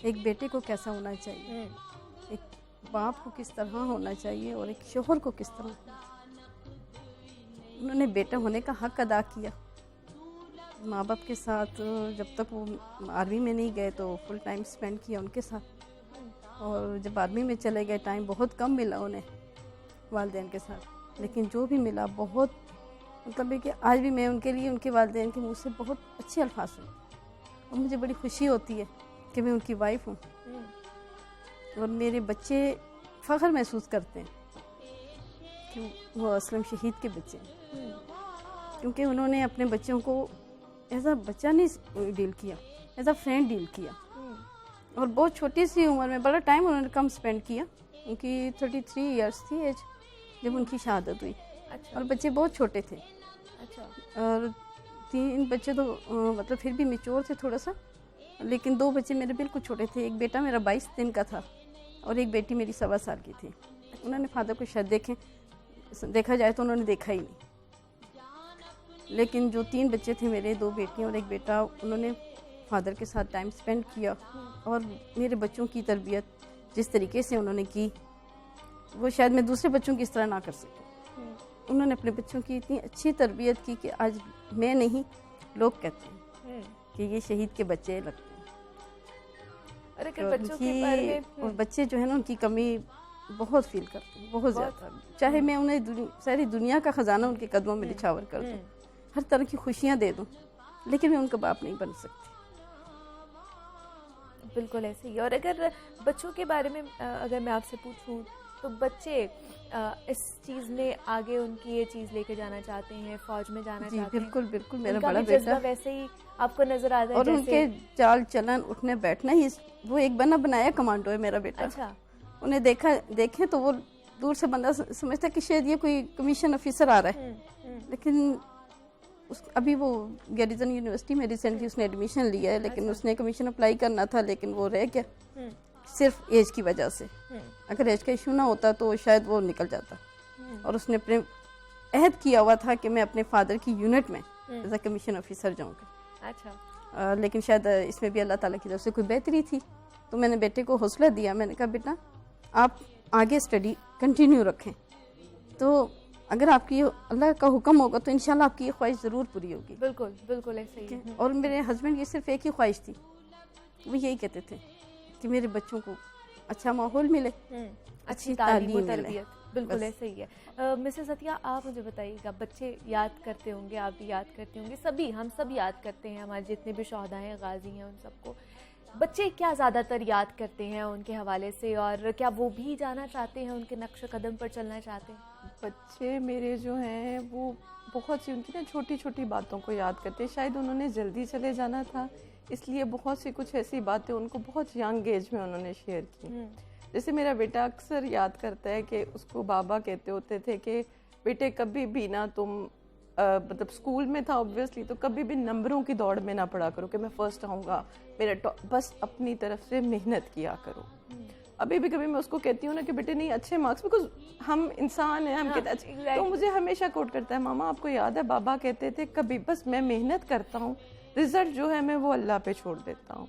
एक बेटे को कैसा होना चाहिए, एक बाप को किस तरह होना चाहिए, और एक शोहर को किस तरह। उन्होंने बेटा होने का हक अदा किया, माँ बाप के साथ जब तक वो आर्मी में नहीं गए तो फुल टाइम स्पेंड किया उनके साथ, और जब आर्मी में चले गए टाइम बहुत कम मिला उन्हें वालिदैन के साथ, लेकिन जो भी मिला बहुत, मतलब है कि आज भी मैं उनके लिए उनके वालिदैन के मुँह से बहुत अच्छे अल्फाज सुनती, और मुझे बड़ी खुशी होती है कि मैं उनकी वाइफ हूँ, और मेरे बच्चे फ़ख्र महसूस करते हैं कि वो असलम शहीद के बच्चे हैं, क्योंकि उन्होंने अपने बच्चों को एज अ बच्चा नहीं डील किया, एज अ फ्रेंड डील किया, और बहुत छोटी सी उम्र में बड़ा टाइम उन्होंने कम स्पेंड किया। उनकी 33 इयर्स थी एज जब उनकी शहादत हुई।
अच्छा।
और बच्चे बहुत छोटे थे।
अच्छा।
और 3 बच्चे तो मतलब फिर भी मैच्योर थे थोड़ा सा, लेकिन 2 बच्चे मेरे बिल्कुल छोटे थे। एक बेटा मेरा 22 दिन का था और एक बेटी मेरी 1.25 साल की थी। उन्होंने फादर को शायद देखा जाए तो उन्होंने देखा ही नहीं, लेकिन जो 3 बच्चे थे मेरे, 2 बेटियां और एक बेटा, उन्होंने फादर के साथ टाइम स्पेंड किया। और मेरे बच्चों की तरबियत जिस तरीके से उन्होंने की, वो शायद मैं दूसरे बच्चों की इस तरह ना कर सकूं। उन्होंने अपने बच्चों की इतनी अच्छी तरबियत की कि आज मैं नहीं, लोग कहते हैं कि ये शहीद के बच्चे लगते हैं।
अरे
और
बच्चों के बारे में
और बच्चे जो है ना, उनकी कमी बहुत फील करते हैं, बहुत ज़्यादा। चाहे मैं उन्हें सारी दुनिया का ख़जाना उनके कदमों में निछावर कर दूँ, हर तरह की खुशियाँ दे दूँ, लेकिन मैं उनका बाप नहीं बन सकती।
बिल्कुल ऐसे ही। और अगर बच्चों के बारे में अगर मैं आपसे पूछूं तो बच्चे इस चीज़ में आगे उनकी ये चीज़ लेके जाना चाहते हैं, फौज में जाना
जी
चाहते हैं।
बिल्कुल बिल्कुल, मेरा
उनका
बड़ा
भी जज्बा
बेटा।
वैसे ही आपको नजर आता है
और
जैसे...
उनके चाल चलन, उठने बैठना ही, वो एक बना बनाया कमांडो है मेरा बेटा।
अच्छा।
उन्हें देखें तो वो दूर से बंदा समझता है कि शायद ये कोई कमीशन ऑफिसर आ रहा है, लेकिन अभी वो गैरिजन यूनिवर्सिटी में रिसेंटली उसने एडमिशन लिया है, लेकिन उसने कमीशन अप्लाई करना था, लेकिन वो रह गया सिर्फ एज की वजह से। अगर एज का इशू ना होता तो शायद वो निकल जाता। और उसने अपने अहद किया हुआ था कि मैं अपने फादर की यूनिट में एज अ कमीशन ऑफिसर जाऊँगा।
अच्छा।
लेकिन शायद इसमें भी अल्लाह ताला की तरफ से कोई बेहतरी थी, तो मैंने बेटे को हौसला दिया। मैंने कहा बेटा आप आगे स्टडी कंटिन्यू रखें, तो अगर आपकी अल्लाह का हुक्म होगा तो इंशाल्लाह आपकी ये ख्वाहिश ज़रूर पूरी होगी।
बिल्कुल बिल्कुल ऐसे ही है।
और मेरे हस्बैंड की सिर्फ एक ही ख्वाहिश थी, वो यही कहते थे कि मेरे बच्चों को अच्छा माहौल मिले,
अच्छी तालीम और
मिले।
तरबियत। बिल्कुल
बस।
ऐसे ही है। मिसेस अतिया, आप मुझे बताइएगा, बच्चे याद करते होंगे, आप भी याद करते होंगे, सभी हम सब याद करते हैं, हमारे जितने भी शोहदा हैं, गाजी हैं, उन सबको बच्चे क्या ज़्यादातर याद करते हैं उनके हवाले से, और क्या वो भी जाना चाहते हैं, उनके नक्श कदम पर चलना चाहते हैं?
बच्चे मेरे जो हैं वो बहुत सी उनकी ना छोटी छोटी बातों को याद करते हैं। शायद उन्होंने जल्दी चले जाना था, इसलिए बहुत सी कुछ ऐसी बातें उनको बहुत यंग एज में उन्होंने शेयर की। जैसे मेरा बेटा अक्सर याद करता है कि उसको बाबा कहते होते थे कि बेटे कभी भी ना तुम मतलब स्कूल में था ऑब्वियसली, तो कभी भी नंबरों की दौड़ में ना पड़ा करो कि मैं फर्स्ट आऊँगा, मेरा बस अपनी तरफ से मेहनत किया करो। अभी भी कभी मैं उसको कहती हूँ ना कि बेटे नहीं अच्छे मार्क्स, बिकॉज हम इंसान हैं, हम कहते हैं अच्छे, तो मुझे हमेशा कोट करता है, मामा आपको याद है बाबा कहते थे कभी बस मैं मेहनत करता हूँ, रिजल्ट जो है मैं वो अल्लाह पे छोड़ देता हूँ।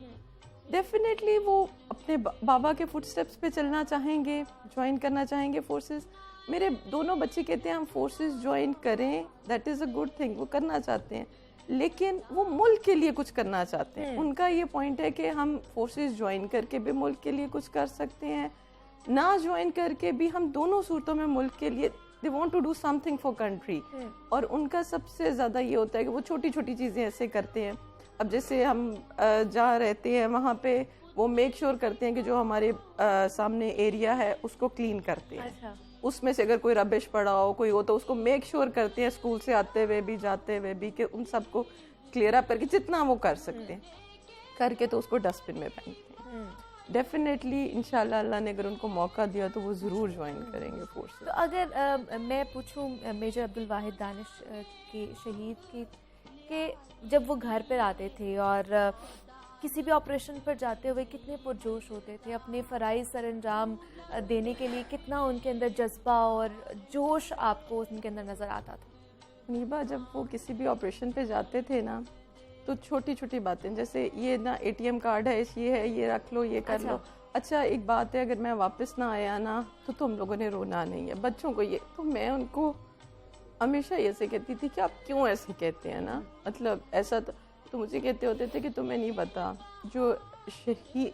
डेफिनेटली वो अपने बाबा के फुटस्टेप्स पे चलना चाहेंगे, ज्वाइन करना चाहेंगे फोर्सेस। मेरे दोनों बच्चे कहते हैं हम फोर्सेस ज्वाइन करें, that is a good thing, वो करना चाहते हैं, लेकिन वो मुल्क के लिए कुछ करना चाहते हैं। उनका ये पॉइंट है कि हम फोर्सेस ज्वाइन करके भी मुल्क के लिए कुछ कर सकते हैं, ना ज्वाइन करके भी हम दोनों सूरतों में मुल्क के लिए they want to do something for country. और उनका सबसे ज़्यादा ये होता है कि वो छोटी छोटी चीज़ें ऐसे करते हैं। अब जैसे हम जहाँ रहते हैं वहाँ पे वो मेक श्योर करते हैं कि जो हमारे सामने एरिया है उसको क्लीन करते हैं।
अच्छा।
उसमें से अगर कोई रबिश पड़ा हो, कोई हो, तो उसको मेक श्योर करते हैं स्कूल से आते हुए भी जाते हुए भी कि उन सबको क्लियर अप करके जितना वो कर सकते हैं करके तो उसको डस्टबिन में फेंकते हैं। डेफिनेटली इंशाल्लाह अल्लाह ने अगर उनको मौका दिया तो वो ज़रूर ज्वाइन करेंगे फोर्स।
तो अगर मैं पूछूं मेजर अब्दुल वाहिद दानिश के शहीद की कि जब वो घर पर आते थे और किसी भी ऑपरेशन पर जाते हुए कितने पुरजोश होते थे, अपने फ़राइज़ सरअंजाम देने के लिए कितना उनके अंदर जज्बा और जोश आपको उनके अंदर नज़र आता था?
नीबा, जब वो किसी भी ऑपरेशन पे जाते थे ना, तो छोटी छोटी बातें, जैसे ये ना ATM कार्ड है, ये है, ये रख लो, ये कर लो। अच्छा एक बात है, अगर मैं वापस ना आया ना तो तुम लोगों ने रोना नहीं है, बच्चों को ये। तो मैं उनको हमेशा ऐसे कहती थी कि आप क्यों ऐसे कहते हैं ना, मतलब ऐसा तो तो मुझे कहते होते थे कि तुम्हें नहीं पता, जो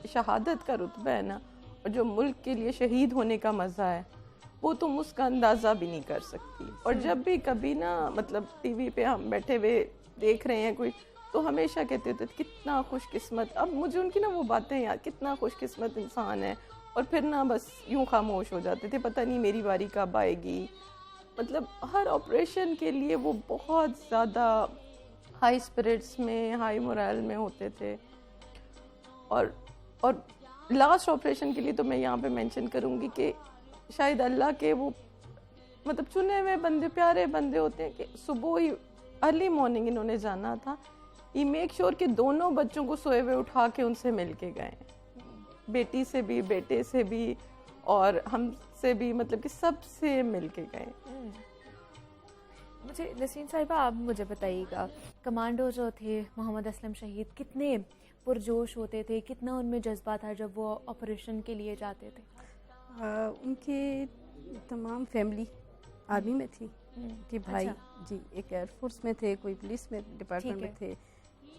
शहादत का रुतबा है ना, और जो मुल्क के लिए शहीद होने का मज़ा है, वो तुम उसका अंदाज़ा भी नहीं कर सकती। और जब भी कभी ना मतलब टीवी पे हम बैठे हुए देख रहे हैं कोई, तो हमेशा कहते होते थे कितना खुशकिस्मत। अब मुझे उनकी ना वो बातें यार, कितना खुशकिस्मत इंसान है, और फिर ना बस यूं खामोश हो जाते थे, पता नहीं मेरी बारी कब आएगी। मतलब हर ऑपरेशन के लिए वो बहुत ज़्यादा हाई स्पिरिट्स में, हाई मोरल में होते थे। और लास्ट ऑपरेशन के लिए तो मैं यहाँ पे मेंशन करूँगी कि शायद अल्लाह के वो मतलब चुने हुए बंदे, प्यारे बंदे होते हैं कि सुबह ही अर्ली मॉर्निंग इन्होंने जाना था। ये मेक श्योर कि दोनों बच्चों को सोए हुए उठा के उनसे मिल के गए, बेटी से भी, बेटे से भी, और हमसे भी, मतलब कि सबसे मिल के गए।
मुझे नसीम साहिबा आप मुझे बताइएगा, कमांडो जो थे मोहम्मद असलम शहीद, कितने पुरजोश होते थे, कितना उनमें जज्बा था जब वो ऑपरेशन के लिए जाते थे?
उनकी तमाम फैमिली आर्मी में थी कि भाई जी एक एयरफोर्स में थे, कोई पुलिस में डिपार्टमेंट में थे,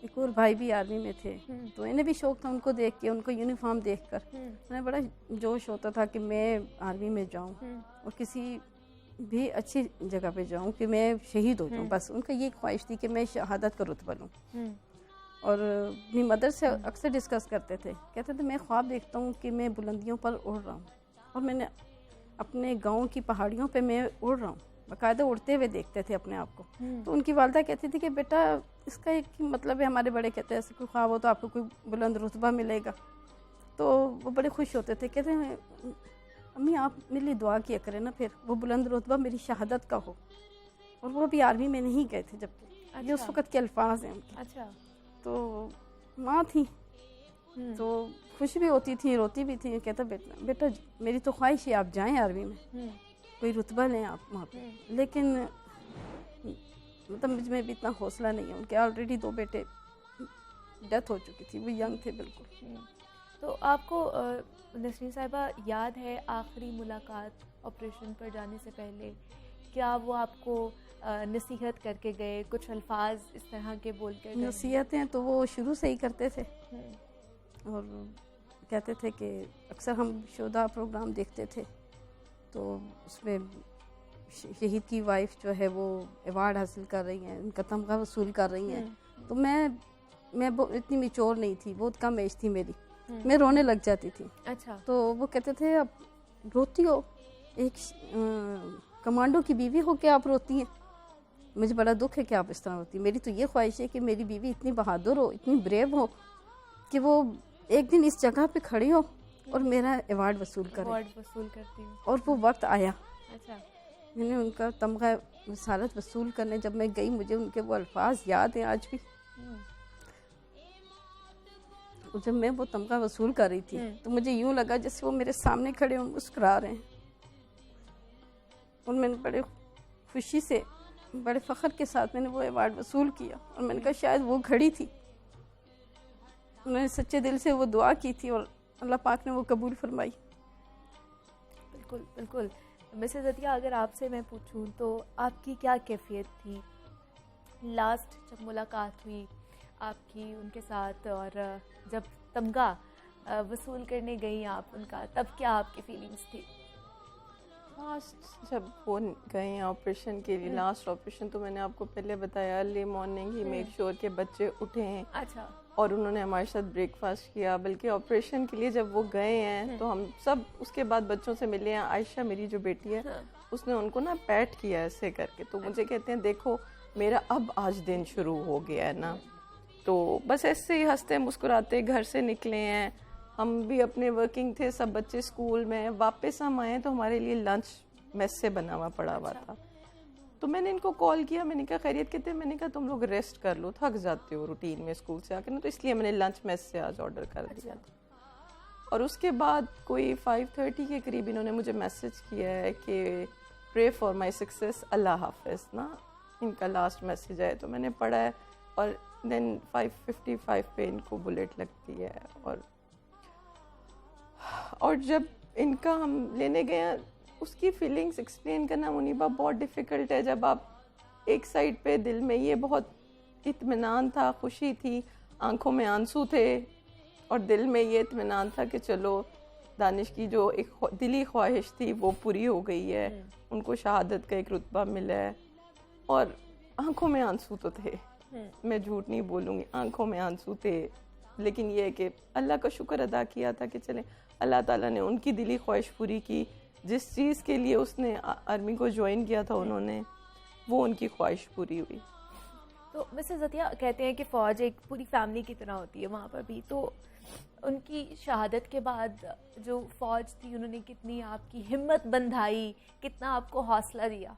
एक और भाई भी आर्मी में थे। तो इन्हें भी शौक था उनको देख के, उनको यूनिफॉर्म देखकर उन्हें बड़ा जोश होता था कि मैं आर्मी में जाऊं और किसी भी अच्छी जगह पे जाऊं कि मैं शहीद हो जाऊं। बस उनका ये ख्वाहिश थी कि मैं शहादत का रुतबा लूं। और अपनी मदर से अक्सर डिस्कस करते थे, कहते थे मैं ख्वाब देखता हूँ कि मैं बुलंदियों पर उड़ रहा हूँ, और मैंने अपने गांव की पहाड़ियों पे मैं उड़ रहा हूँ, बाकायदा उड़ते हुए देखते थे अपने आप को। तो उनकी वालदा कहती थी कि बेटा इसका एक मतलब है, हमारे बड़े कहते हैं ऐसे कोई ख्वाब हो तो आपको कोई बुलंद रुतबा मिलेगा। तो वो बड़े खुश होते थे, कहते हैं अम्मी आप मेरे लिए दुआ किया करें ना, फिर वो बुलंद रुतबा मेरी शहादत का हो। और वो भी आर्मी में नहीं गए थे, जबकि ये उस वक़्त के अल्फाज हैं उनके।
अच्छा।
तो माँ थी तो खुश भी होती थी, रोती भी थी। कहता बेटा मेरी तो ख्वाहिश है आप जाएं आर्मी में, कोई रुतबा लें आप वहाँ पे। लेकिन मतलब मुझ में भी इतना हौसला नहीं है। उनके ऑलरेडी 2 बेटे डेथ हो चुकी थी, वो यंग थे बिल्कुल।
तो आपको नसरीन साहिबा याद है आखिरी मुलाकात ऑपरेशन पर जाने से पहले, क्या वो आपको नसीहत करके गए, कुछ अल्फाज इस तरह के बोल कर गए?
नसीहतें तो वो शुरू से ही करते थे, और कहते थे कि अक्सर हम शोधा प्रोग्राम देखते थे, तो उसमें शहीद की वाइफ जो है वो अवार्ड हासिल कर रही हैं, उनका तमगा वसूल कर रही हैं। तो मैं इतनी मैच्योर नहीं थी, बहुत कम एज थी मेरी, मैं रोने लग जाती थी।
अच्छा।
तो वो कहते थे अब रोती हो, एक कमांडो की बीवी हो के आप रोती हैं, मुझे बड़ा दुख है कि आप इस तरह होती। मेरी तो ये ख्वाहिश है कि मेरी बीवी इतनी बहादुर हो, इतनी ब्रेव हो कि वो एक दिन इस जगह पे खड़ी हो और मेरा अवार्ड वसूल करे।
अवार्ड वसूल करती हूँ।
और वो वक्त आया।
अच्छा।
मैंने उनका तमगा वसालत वसूल करने जब मैं गई, मुझे उनके वो अल्फाज याद हैं आज भी। जब मैं वो तमगा वसूल कर रही थी तो मुझे यूं लगा जैसे वो मेरे सामने खड़े हो, मुस्कुरा रहे हैं। और मैंने बड़े खुशी से, बड़े फ़ख्र के साथ मैंने वो अवार्ड वसूल किया। और मैंने कहा शायद वो घड़ी थी, उन्होंने सच्चे दिल से वो दुआ की थी और अल्लाह पाक ने वो कबूल फरमाई।
बिल्कुल बिल्कुल। मिसेस अतिया, अगर आपसे मैं पूछूं तो आपकी क्या कैफियत थी लास्ट जब मुलाकात हुई आपकी उनके साथ, और जब तमगा वसूल करने गई आप उनका, तब क्या आपकी फीलिंग्स थी?
लास्ट जब वो गए ऑपरेशन के लिए, लास्ट ऑपरेशन तो मैंने आपको पहले बताया, अर्ली मॉर्निंग ही मेक श्योर के बच्चे उठे हैं।
अच्छा।
और उन्होंने हमारे साथ ब्रेकफास्ट किया। बल्कि ऑपरेशन के लिए जब वो गए हैं तो हम सब उसके बाद बच्चों से मिले हैं। आयशा मेरी जो बेटी है, उसने उनको ना पैट किया ऐसे करके, तो मुझे कहते हैं देखो मेरा अब आज दिन शुरू हो गया है ना। तो बस ऐसे ही हंसते मुस्कुराते घर से निकले हैं। हम भी अपने वर्किंग थे, सब बच्चे स्कूल में। वापस हम आए तो हमारे लिए लंच मेस से बना हुआ पड़ा हुआ था। तो मैंने इनको कॉल किया, मैंने कहा खैरियत कहते हैं, मैंने कहा तुम लोग रेस्ट कर लो, थक जाते हो रूटीन में स्कूल से आकर ना, तो इसलिए मैंने लंच मेस से आज ऑर्डर कर दिया था। और उसके बाद कोई 5:30 के करीब इन्होंने मुझे मैसेज किया है कि प्रे फॉर माई सक्सेस, अल्लाह हाफिज़ ना, इनका लास्ट मैसेज है। तो मैंने पढ़ा है और देन 5:55 पे इनको बुलेट लगती है। और जब इनका हम लेने गए, उसकी फीलिंग्स एक्सप्लेन करना मुनीबा बहुत डिफ़िकल्ट है। जब आप एक साइड पे दिल में ये बहुत इत्मीनान था, खुशी थी, आंखों में आंसू थे और दिल में ये इत्मीनान था कि चलो दानिश की जो एक दिली ख्वाहिश थी वो पूरी हो गई है, उनको शहादत का एक रुतबा मिला है। और आंखों में आंसू तो थे, मैं झूठ नहीं बोलूँगी, आंखों में आंसू थे, लेकिन ये कि अल्लाह का शुक्र अदा किया था कि चले अल्लाह ताला ने उनकी दिली ख्वाहिश पूरी की। जिस चीज़ के लिए उसने आर्मी को ज्वाइन किया था उन्होंने, वो उनकी ख्वाहिश पूरी हुई।
तो मिसेस अतिया कहते हैं कि फ़ौज एक पूरी फैमिली की तरह होती है वहाँ पर भी, तो उनकी शहादत के बाद जो फ़ौज थी उन्होंने कितनी आपकी हिम्मत बंधाई, कितना आपको हौसला दिया?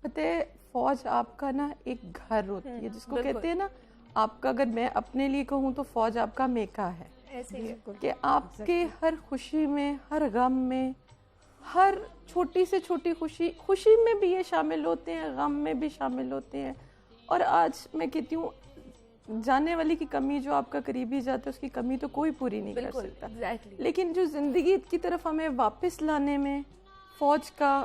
पता है फ़ौज आपका ना एक घर होती है जिसको कहते हैं ना, आपका अगर मैं अपने लिए कहूँ तो फ़ौज आपका मेका है।
ऐसे ही
कि आपके हर खुशी में, हर गम में, हर छोटी से छोटी खुशी में भी ये शामिल होते हैं, गम में भी शामिल होते हैं। और आज मैं कहती हूँ जाने वाली की कमी, जो आपका करीबी जाता है उसकी कमी तो कोई पूरी नहीं कर सकता।
एग्जैक्टली।
लेकिन जो ज़िंदगी की तरफ हमें वापस लाने में फ़ौज का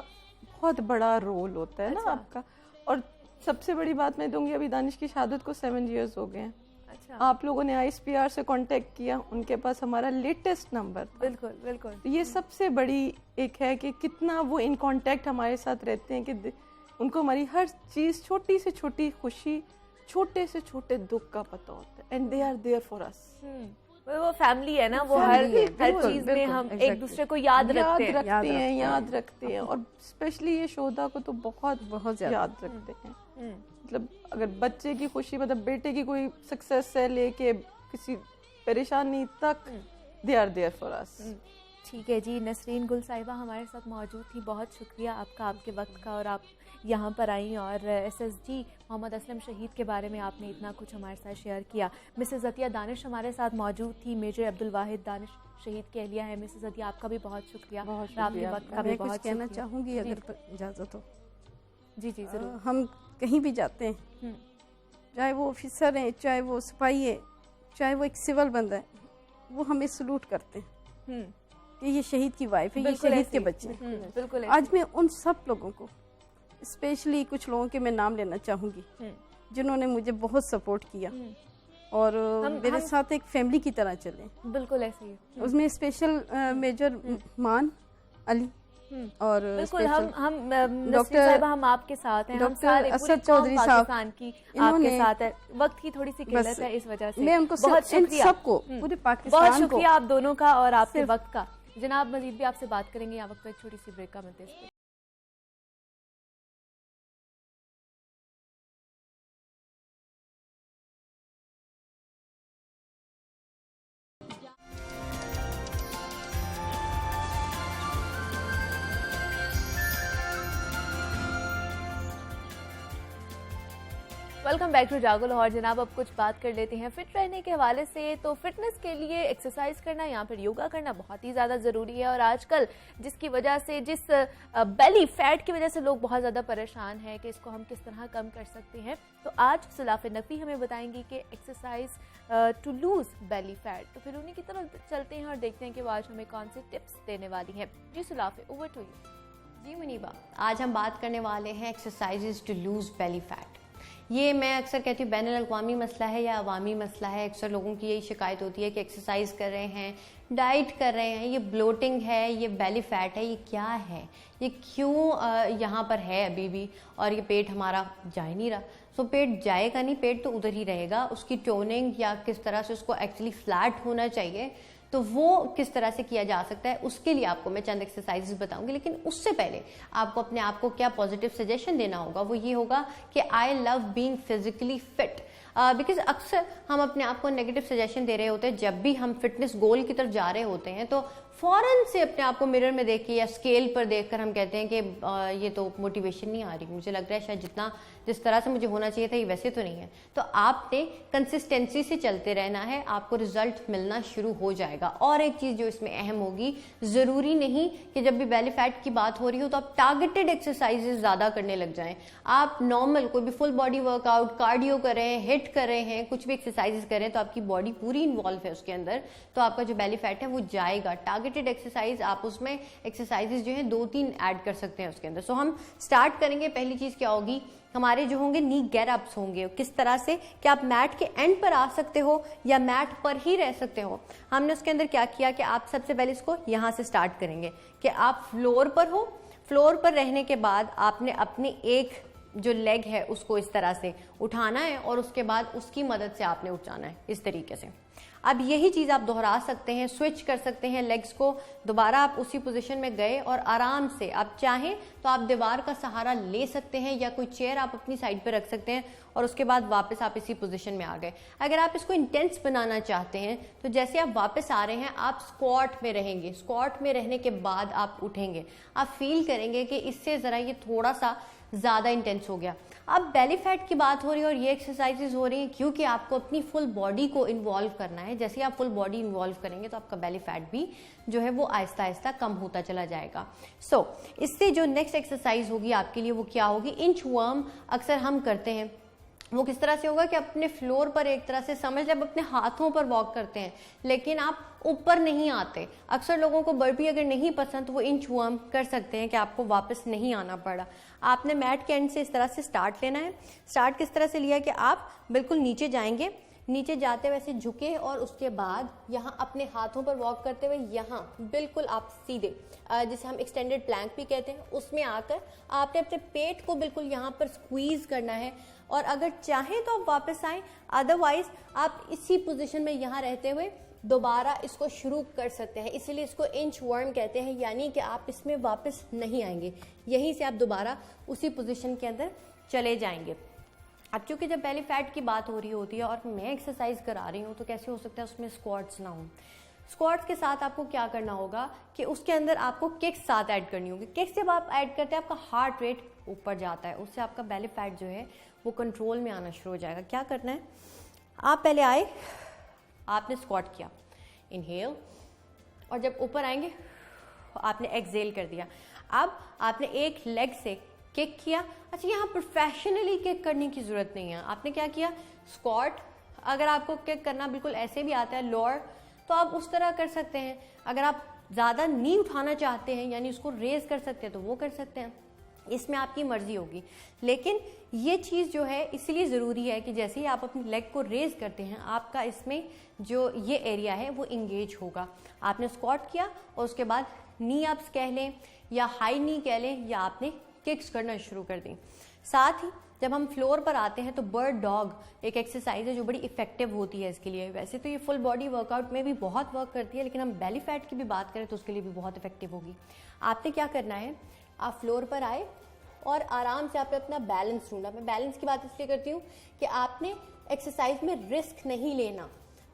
बहुत बड़ा रोल होता है ना आपका। और सबसे बड़ी बात मैं दूंगी, अभी दानिश की शहादत को 7 इयर्स हो गए हैं।
अच्छा।
आप लोगों ने ISPR से कांटेक्ट किया, उनके पास हमारा लेटेस्ट नंबर था।
बिल्कुल बिल्कुल।
तो ये सबसे बड़ी एक है कि कितना वो इन कांटेक्ट हमारे साथ रहते हैं, कि उनको हमारी हर चीज़, छोटी से छोटी खुशी, छोटे से छोटे दुख का पता होता है। And they are there for us.
वो फैमिली है ना, वो हर चीज में हम एक दूसरे को याद रखते हैं। और स्पेशली ये शोधा को तो बहुत याद रखते हैं। मतलब अगर बच्चे की खुशी, मतलब बेटे की कोई सक्सेस से लेके किसी परेशानी तक, they are there for us. ठीक है जी, नसरीन गुल साहिबा हमारे साथ मौजूद थी, बहुत शुक्रिया आपका, आपके वक्त का, और आप यहाँ पर आई और SSG मोहम्मद असलम शहीद के बारे में आपने इतना कुछ हमारे साथ शेयर किया। मिसेस अतिया दानिश हमारे साथ मौजूद थी, मेजर अब्दुल वाहिद दानिश शहीद के अहलिया है। मिसेस अतिया आपका भी बहुत शुक्रिया, आपके वक्त का भी बहुत
कहना चाहूँगी अगर इजाज़त हो।
जी जी ज़रूर।
हम कहीं भी जाते हैं, चाहे वो ऑफिसर हैं, चाहे वो सिपाही है, चाहे वो एक सिविल बंदा है, वो हमें सलूट करते हैं कि ये शहीद की वाइफ है, ये शहीद के बच्चे हैं।
बिल्कुल।
आज मैं उन सब लोगों को, स्पेशली कुछ लोगों के मैं नाम लेना चाहूँगी जिन्होंने मुझे बहुत सपोर्ट किया और मेरे साथ एक फैमिली की तरह चले।
बिल्कुल ऐसे ही।
उसमें स्पेशल मेजर मान अली और
बिल्कुल हम डॉक्टर, हम आपके साथ हैं, हम सारे
असद चौधरी साहब
की आपके साथ है। वक्त की थोड़ी सी किल्लत है, इस वजह से
मैं उनको
बहुत शुक्रिया
सबको, पूरे पाकिस्तान
बहुत शुक्रिया आप दोनों का और आपके वक्त का। जनाब मजीद भी आपसे बात करेंगे, यहाँ वक्त एक छोटी सी ब्रेक का मिलते हैं। वेलकम बैक टू जागो लाहौर। जनाब अब कुछ बात कर लेते हैं फिट रहने के हवाले से। तो फिटनेस के लिए एक्सरसाइज करना, यहाँ पर योगा करना बहुत ही ज़्यादा ज़रूरी है। और आजकल जिसकी वजह से, जिस बेली फैट की वजह से लोग बहुत ज़्यादा परेशान हैं कि इसको हम किस तरह कम कर सकते हैं, तो आज सुलाफ नकवी हमें बताएंगी कि exercise to lose belly fat. तो फिर उन्हीं की तरफ चलते हैं और देखते हैं कि वो आज हमें कौन से टिप्स देने वाली हैं। जी सुलाफ, ओवर टू यू।
जी मुनीबा, आज हम बात करने वाले हैं exercises to lose belly fat. ये मैं अक्सर कहती हूँ बैनुल अक़वामी मसला है या अवामी मसला है। अक्सर लोगों की यही शिकायत होती है कि एक्सरसाइज कर रहे हैं, डाइट कर रहे हैं, ये ब्लोटिंग है, ये बेली फैट है, ये क्या है, ये क्यों यहाँ पर है अभी भी, और ये पेट हमारा जा ही नहीं रहा। सो पेट जाएगा नहीं, पेट तो उधर ही रहेगा। उसकी टोनिंग या किस तरह से उसको एक्चुअली फ्लैट होना चाहिए, तो वो किस तरह से किया जा सकता है, उसके लिए आपको मैं चंद एक्सरसाइजेस बताऊंगी। लेकिन उससे पहले आपको अपने आप को क्या पॉजिटिव सजेशन देना होगा, वो ये होगा कि I love being physically fit. Because अक्सर हम अपने आप को नेगेटिव सजेशन दे रहे होते हैं। जब भी हम फिटनेस गोल की तरफ जा रहे होते हैं तो फौरन से अपने आप को मिरर में देख के या स्केल पर देखकर हम कहते हैं कि ये तो मोटिवेशन नहीं आ रही, मुझे लग रहा है शायद जिस तरह से मुझे होना चाहिए था ये वैसे तो नहीं है। तो आपने कंसिस्टेंसी से चलते रहना है, आपको रिजल्ट मिलना शुरू हो जाएगा। और एक चीज़ जो इसमें अहम होगी, ज़रूरी नहीं कि जब भी बेली फैट की बात हो रही हो तो आप टारगेटेड एक्सरसाइजेज ज़्यादा करने लग जाएं। आप नॉर्मल कोई भी फुल बॉडी वर्कआउट, कार्डियो कर रहे हैं, हिट कर रहे हैं, कुछ भी एक्सरसाइजेज कर रहे हैं तो आपकी बॉडी पूरी इन्वॉल्व है उसके अंदर, तो आपका जो बेली फैट है वो जाएगा। टारगेटेड एक्सरसाइज, आप उसमें एक्सरसाइजेज जो है 2-3 ऐड कर सकते हैं उसके अंदर। सो हम स्टार्ट करेंगे। पहली चीज़ क्या होगी हमारे जो होंगे नी गेट अप्स होंगे, किस तरह से कि आप मैट के एंड पर आ सकते हो या मैट पर ही रह सकते हो। हमने उसके अंदर क्या किया कि आप सबसे पहले इसको यहाँ से स्टार्ट करेंगे कि आप फ्लोर पर हो, फ्लोर पर रहने के बाद आपने अपनी एक जो लेग है उसको इस तरह से उठाना है और उसके बाद उसकी मदद से आपने उठाना है इस तरीके से। अब यही चीज़ आप दोहरा सकते हैं, स्विच कर सकते हैं लेग्स को, दोबारा आप उसी पोजीशन में गए और आराम से आप चाहें तो आप दीवार का सहारा ले सकते हैं या कोई चेयर आप अपनी साइड पर रख सकते हैं और उसके बाद वापस आप इसी पोजीशन में आ गए। अगर आप इसको इंटेंस बनाना चाहते हैं तो जैसे आप वापस आ रहे हैं आप स्क्वाट में रहेंगे, स्क्वाट में रहने के बाद आप उठेंगे, आप फील करेंगे कि इससे ज़रा ये थोड़ा सा ज़्यादा इंटेंस हो गया। अब बेली फैट की बात हो रही है और ये एक्सरसाइजेज हो रही हैं क्योंकि आपको अपनी फुल बॉडी को इन्वॉल्व करना है। जैसे आप फुल बॉडी इन्वॉल्व करेंगे तो आपका बेली फैट भी जो है वो आहिस्ता आहिस्ता कम होता चला जाएगा। सो इससे जो नेक्स्ट एक्सरसाइज होगी आपके लिए वो क्या होगी, इंच वर्म अक्सर हम करते हैं। वो किस तरह से होगा कि अपने फ्लोर पर एक तरह से समझ लें, आप अपने हाथों पर वॉक करते हैं लेकिन आप ऊपर नहीं आते। अक्सर लोगों को बर्पी अगर नहीं पसंद तो वो इंच वर्म कर सकते हैं कि आपको वापस नहीं आना पड़ा। आपने मैट के एंड से इस तरह से स्टार्ट लेना है। स्टार्ट किस तरह से लिया कि आप बिल्कुल नीचे जाएंगे, नीचे जाते वैसे झुके और उसके बाद यहाँ अपने हाथों पर वॉक करते हुए यहाँ बिल्कुल आप सीधे, जिसे हम एक्सटेंडेड प्लैंक भी कहते हैं, उसमें आकर आपने अपने पेट को बिल्कुल यहाँ पर स्क्वीज करना है और अगर चाहें तो आप वापस आएं, अदरवाइज आप इसी पोजीशन में यहाँ रहते हुए दोबारा इसको शुरू कर सकते हैं। इसीलिए इसको इंच वर्म कहते हैं, यानी कि आप इसमें वापस नहीं आएंगे, यहीं से आप दोबारा उसी पोजीशन के अंदर चले जाएंगे। अब चूंकि जब बेली फैट की बात हो रही होती है और मैं एक्सरसाइज करा रही हूँ तो कैसे हो सकता है उसमें स्क्वाट्स ना हो। स्क्वाट्स के साथ आपको क्या करना होगा कि उसके अंदर आपको किक्स साथ ऐड करनी होगी। किक्स जब आप ऐड करते हैं आपका हार्ट रेट ऊपर जाता है, उससे आपका बेली फैट जो है वो कंट्रोल में आना शुरू हो जाएगा। क्या करना है, आप पहले आए, आपने स्क्वाट किया, इनहेल, और जब ऊपर आएंगे आपने एक्सहेल कर दिया। अब आपने एक लेग से किक किया। अच्छा, यहाँ प्रोफेशनली किक करने की जरूरत नहीं है। आपने क्या किया, स्क्वाट, अगर आपको किक करना बिल्कुल ऐसे भी आता है लोअर तो आप उस तरह कर सकते हैं। अगर आप ज़्यादा नी उठाना चाहते हैं यानी उसको रेज कर सकते हैं तो वो कर सकते हैं, इसमें आपकी मर्जी होगी। लेकिन ये चीज़ जो है इसलिए ज़रूरी है कि जैसे ही आप अपनी लेग को रेज करते हैं आपका इसमें जो ये एरिया है वो इंगेज होगा। आपने स्क्वाट किया और उसके बाद नी अप्स कह लें या हाई नी कह लें या आपने किक्स करना शुरू कर दी। साथ ही जब हम फ्लोर पर आते हैं तो बर्ड डॉग एक एक्सरसाइज है जो बड़ी इफेक्टिव होती है इसके लिए। वैसे तो ये फुल बॉडी वर्कआउट में भी बहुत वर्क करती है लेकिन हम बेली फैट की भी बात करें तो उसके लिए भी बहुत इफेक्टिव होगी। आपने क्या करना है, आप फ्लोर पर आए और आराम से आपने अपना बैलेंस ढूंढा। मैं बैलेंस की बात इसलिए करती हूँ कि आपने एक्सरसाइज में रिस्क नहीं लेना।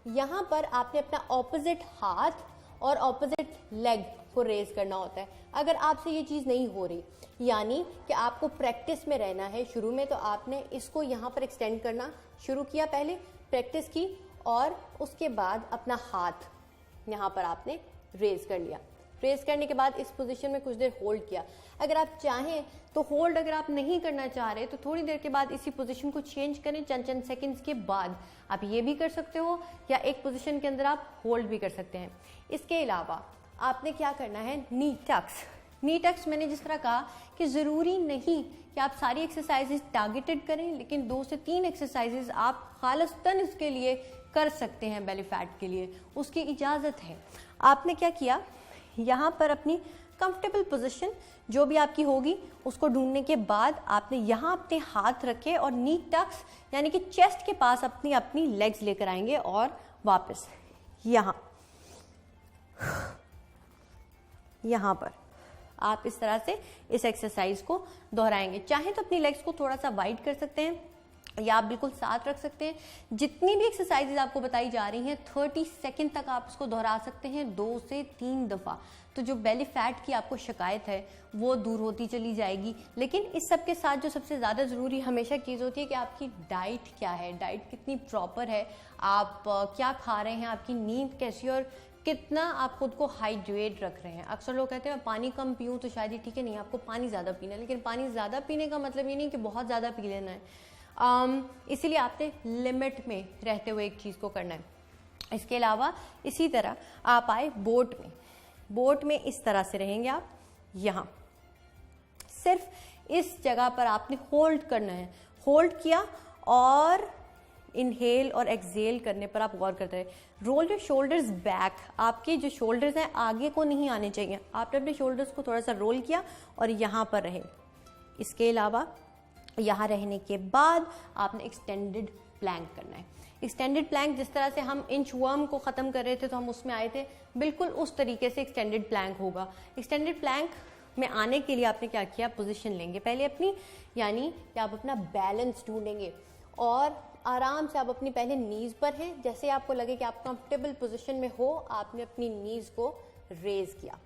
यहाँ पर आपने अपना ऑपोजिट हाथ और ऑपोजिट लेग को रेज करना होता है। अगर आपसे ये चीज़ नहीं हो रही यानी कि आपको प्रैक्टिस में रहना है शुरू में, तो आपने इसको यहाँ पर एक्सटेंड करना शुरू किया, पहले प्रैक्टिस की और उसके बाद अपना हाथ यहाँ पर आपने रेज कर लिया। रेज करने के बाद इस पोजीशन में कुछ देर होल्ड किया। अगर आप चाहें तो होल्ड अगर आप नहीं करना चाह रहे तो थोड़ी देर के बाद इसी पोजीशन को चेंज करें, चंद सेकंड्स के बाद आप ये भी कर सकते हो या एक पोजीशन के अंदर आप होल्ड भी कर सकते हैं। इसके अलावा आपने क्या करना है, नी टक्स। नी टक्स मैंने जिस तरह कहा कि ज़रूरी नहीं कि आप सारी एक्सरसाइजेज टारगेटेड करें, लेकिन 2 से 3 एक्सरसाइजेज आप खालिस्तान इसके लिए कर सकते हैं। बेली फैट के लिए उसकी इजाज़त है। आपने क्या किया, यहाँ पर अपनी कंफर्टेबल पोजीशन जो भी आपकी होगी उसको ढूंढने के बाद आपने यहाँ अपने हाथ रखे और नी टक्स यानी कि चेस्ट के पास अपनी अपनी लेग्स लेकर आएंगे और वापस यहाँ पर आप इस तरह से इस एक्सरसाइज को दोहराएंगे। चाहे तो अपनी लेग्स को थोड़ा सा वाइड कर सकते हैं या आप बिल्कुल साथ रख सकते हैं। जितनी भी एक्सरसाइजेज आपको बताई जा रही हैं 30 सेकंड तक आप इसको दोहरा सकते हैं 2 से 3 दफ़ा। तो जो बेली फैट की आपको शिकायत है वो दूर होती चली जाएगी। लेकिन इस सब के साथ जो सबसे ज़्यादा ज़रूरी हमेशा चीज़ होती है कि आपकी डाइट क्या है, डाइट कितनी प्रॉपर है, आप क्या खा रहे हैं, आपकी नींद कैसी और कितना आप खुद को हाइड्रेट रख रहे हैं। अक्सर लोग कहते हैं मैं पानी कम पीऊँ तो शायद ये ठीक है, नहीं, आपको पानी ज़्यादा पीना है। लेकिन पानी ज़्यादा पीने का मतलब ये नहीं कि बहुत ज़्यादा पी लेना है। इसीलिए आपने लिमिट में रहते हुए एक चीज़ को करना है। इसके अलावा इसी तरह आप आए बोट में इस तरह से रहेंगे आप यहाँ। सिर्फ इस जगह पर आपने होल्ड करना है। होल्ड किया और इनहेल और एक्सहेल करने पर आप गौर करते रहे। रोल योर शोल्डर्स बैक, आपके जो शोल्डर्स हैं आगे को नहीं आने चाहिए। आपने अपने शोल्डर्स को थोड़ा सा रोल किया और यहाँ पर रहे। इसके अलावा यहाँ रहने के बाद आपने एक्सटेंडेड प्लैंक करना है। एक्सटेंडेड प्लैंक जिस तरह से हम इंचवर्म को ख़त्म कर रहे थे तो हम उसमें आए थे, बिल्कुल उस तरीके से एक्सटेंडेड प्लैंक होगा। एक्सटेंडेड प्लैंक में आने के लिए आपने क्या किया, पोजीशन लेंगे पहले अपनी, यानी कि आप अपना बैलेंस ढूंढेंगे और आराम से आप अपनी पहले नीज पर हैं। जैसे आपको लगे कि आप कंफर्टेबल पोजीशन में हो, आपने अपनी नीज को रेज किया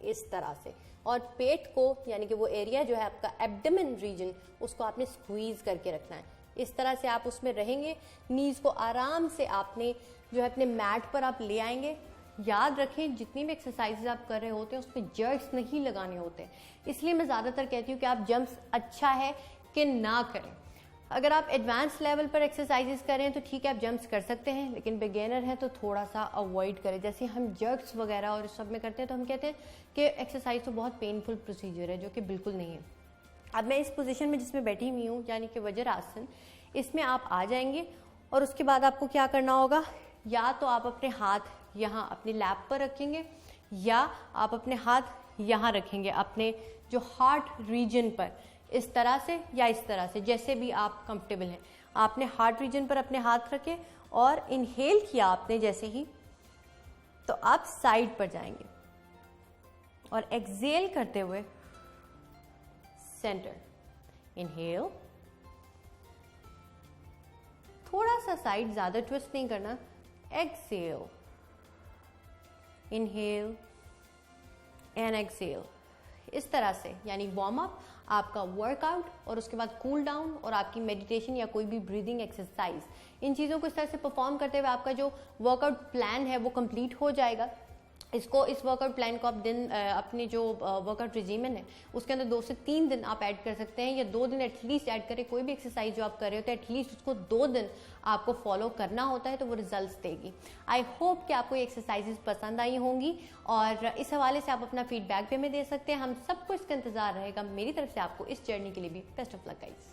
इस तरह से और पेट को, यानी कि वो एरिया जो है आपका एब्डोमेन रीजन, उसको आपने स्क्वीज करके रखना है। इस तरह से आप उसमें रहेंगे। नीज को आराम से आपने जो है अपने मैट पर आप ले आएंगे। याद रखें जितनी भी एक्सरसाइजेज आप कर रहे होते हैं उसमें जर्क्स नहीं लगाने होते, इसलिए मैं ज़्यादातर कहती हूँ कि आप जंप्स अच्छा है कि ना करें। अगर आप एडवांस लेवल पर एक्सरसाइजेस करें तो ठीक है, आप जंप्स कर सकते हैं, लेकिन बिगिनर है तो थोड़ा सा अवॉइड करें। जैसे हम जर्क्स वगैरह और इस सब में करते हैं तो हम कहते हैं कि एक्सरसाइज तो बहुत पेनफुल प्रोसीजर है, जो कि बिल्कुल नहीं है। अब मैं इस पोजीशन में जिसमें बैठी हुई हूँ, यानी कि वज्रासन, इसमें आप आ जाएंगे और उसके बाद आपको क्या करना होगा, या तो आप अपने हाथ यहाँ अपनी लैप पर रखेंगे या आप अपने हाथ यहाँ रखेंगे अपने जो हार्ट रीजन पर, इस तरह से या इस तरह से, जैसे भी आप कंफर्टेबल हैं। आपने हार्ट रीजन पर अपने हाथ रखे और इनहेल किया आपने जैसे ही, तो आप साइड पर जाएंगे और एक्सहेल करते हुए सेंटर। इनहेल, थोड़ा सा साइड, ज्यादा ट्विस्ट नहीं करना। एक्सहेल, इनहेल एंड एक्सहेल, इस तरह से, यानी वार्म अप, आपका वर्कआउट और उसके बाद कूल डाउन और आपकी मेडिटेशन या कोई भी ब्रीदिंग एक्सरसाइज, इन चीज़ों को इस तरह से परफॉर्म करते हुए आपका जो वर्कआउट प्लान है वो कंप्लीट हो जाएगा। इस वर्कआउट प्लान को आप अपने जो वर्कआउट रिजीमन है उसके अंदर 2 से 3 दिन आप ऐड कर सकते हैं, या 2 दिन एटलीस्ट ऐड करें। कोई भी एक्सरसाइज जो आप कर रहे हो तो एटलीस्ट उसको 2 दिन आपको फॉलो करना होता है, तो वो रिजल्ट्स देगी। आई होप कि आपको ये एक्सरसाइजेज पसंद आई होंगी और इस हवाले से आप अपना फीडबैक भी हमें दे सकते हैं। हम सबको इसका इंतजार रहेगा। मेरी तरफ से आपको इस जर्नी के लिए भी बेस्ट ऑफ लक गाइस।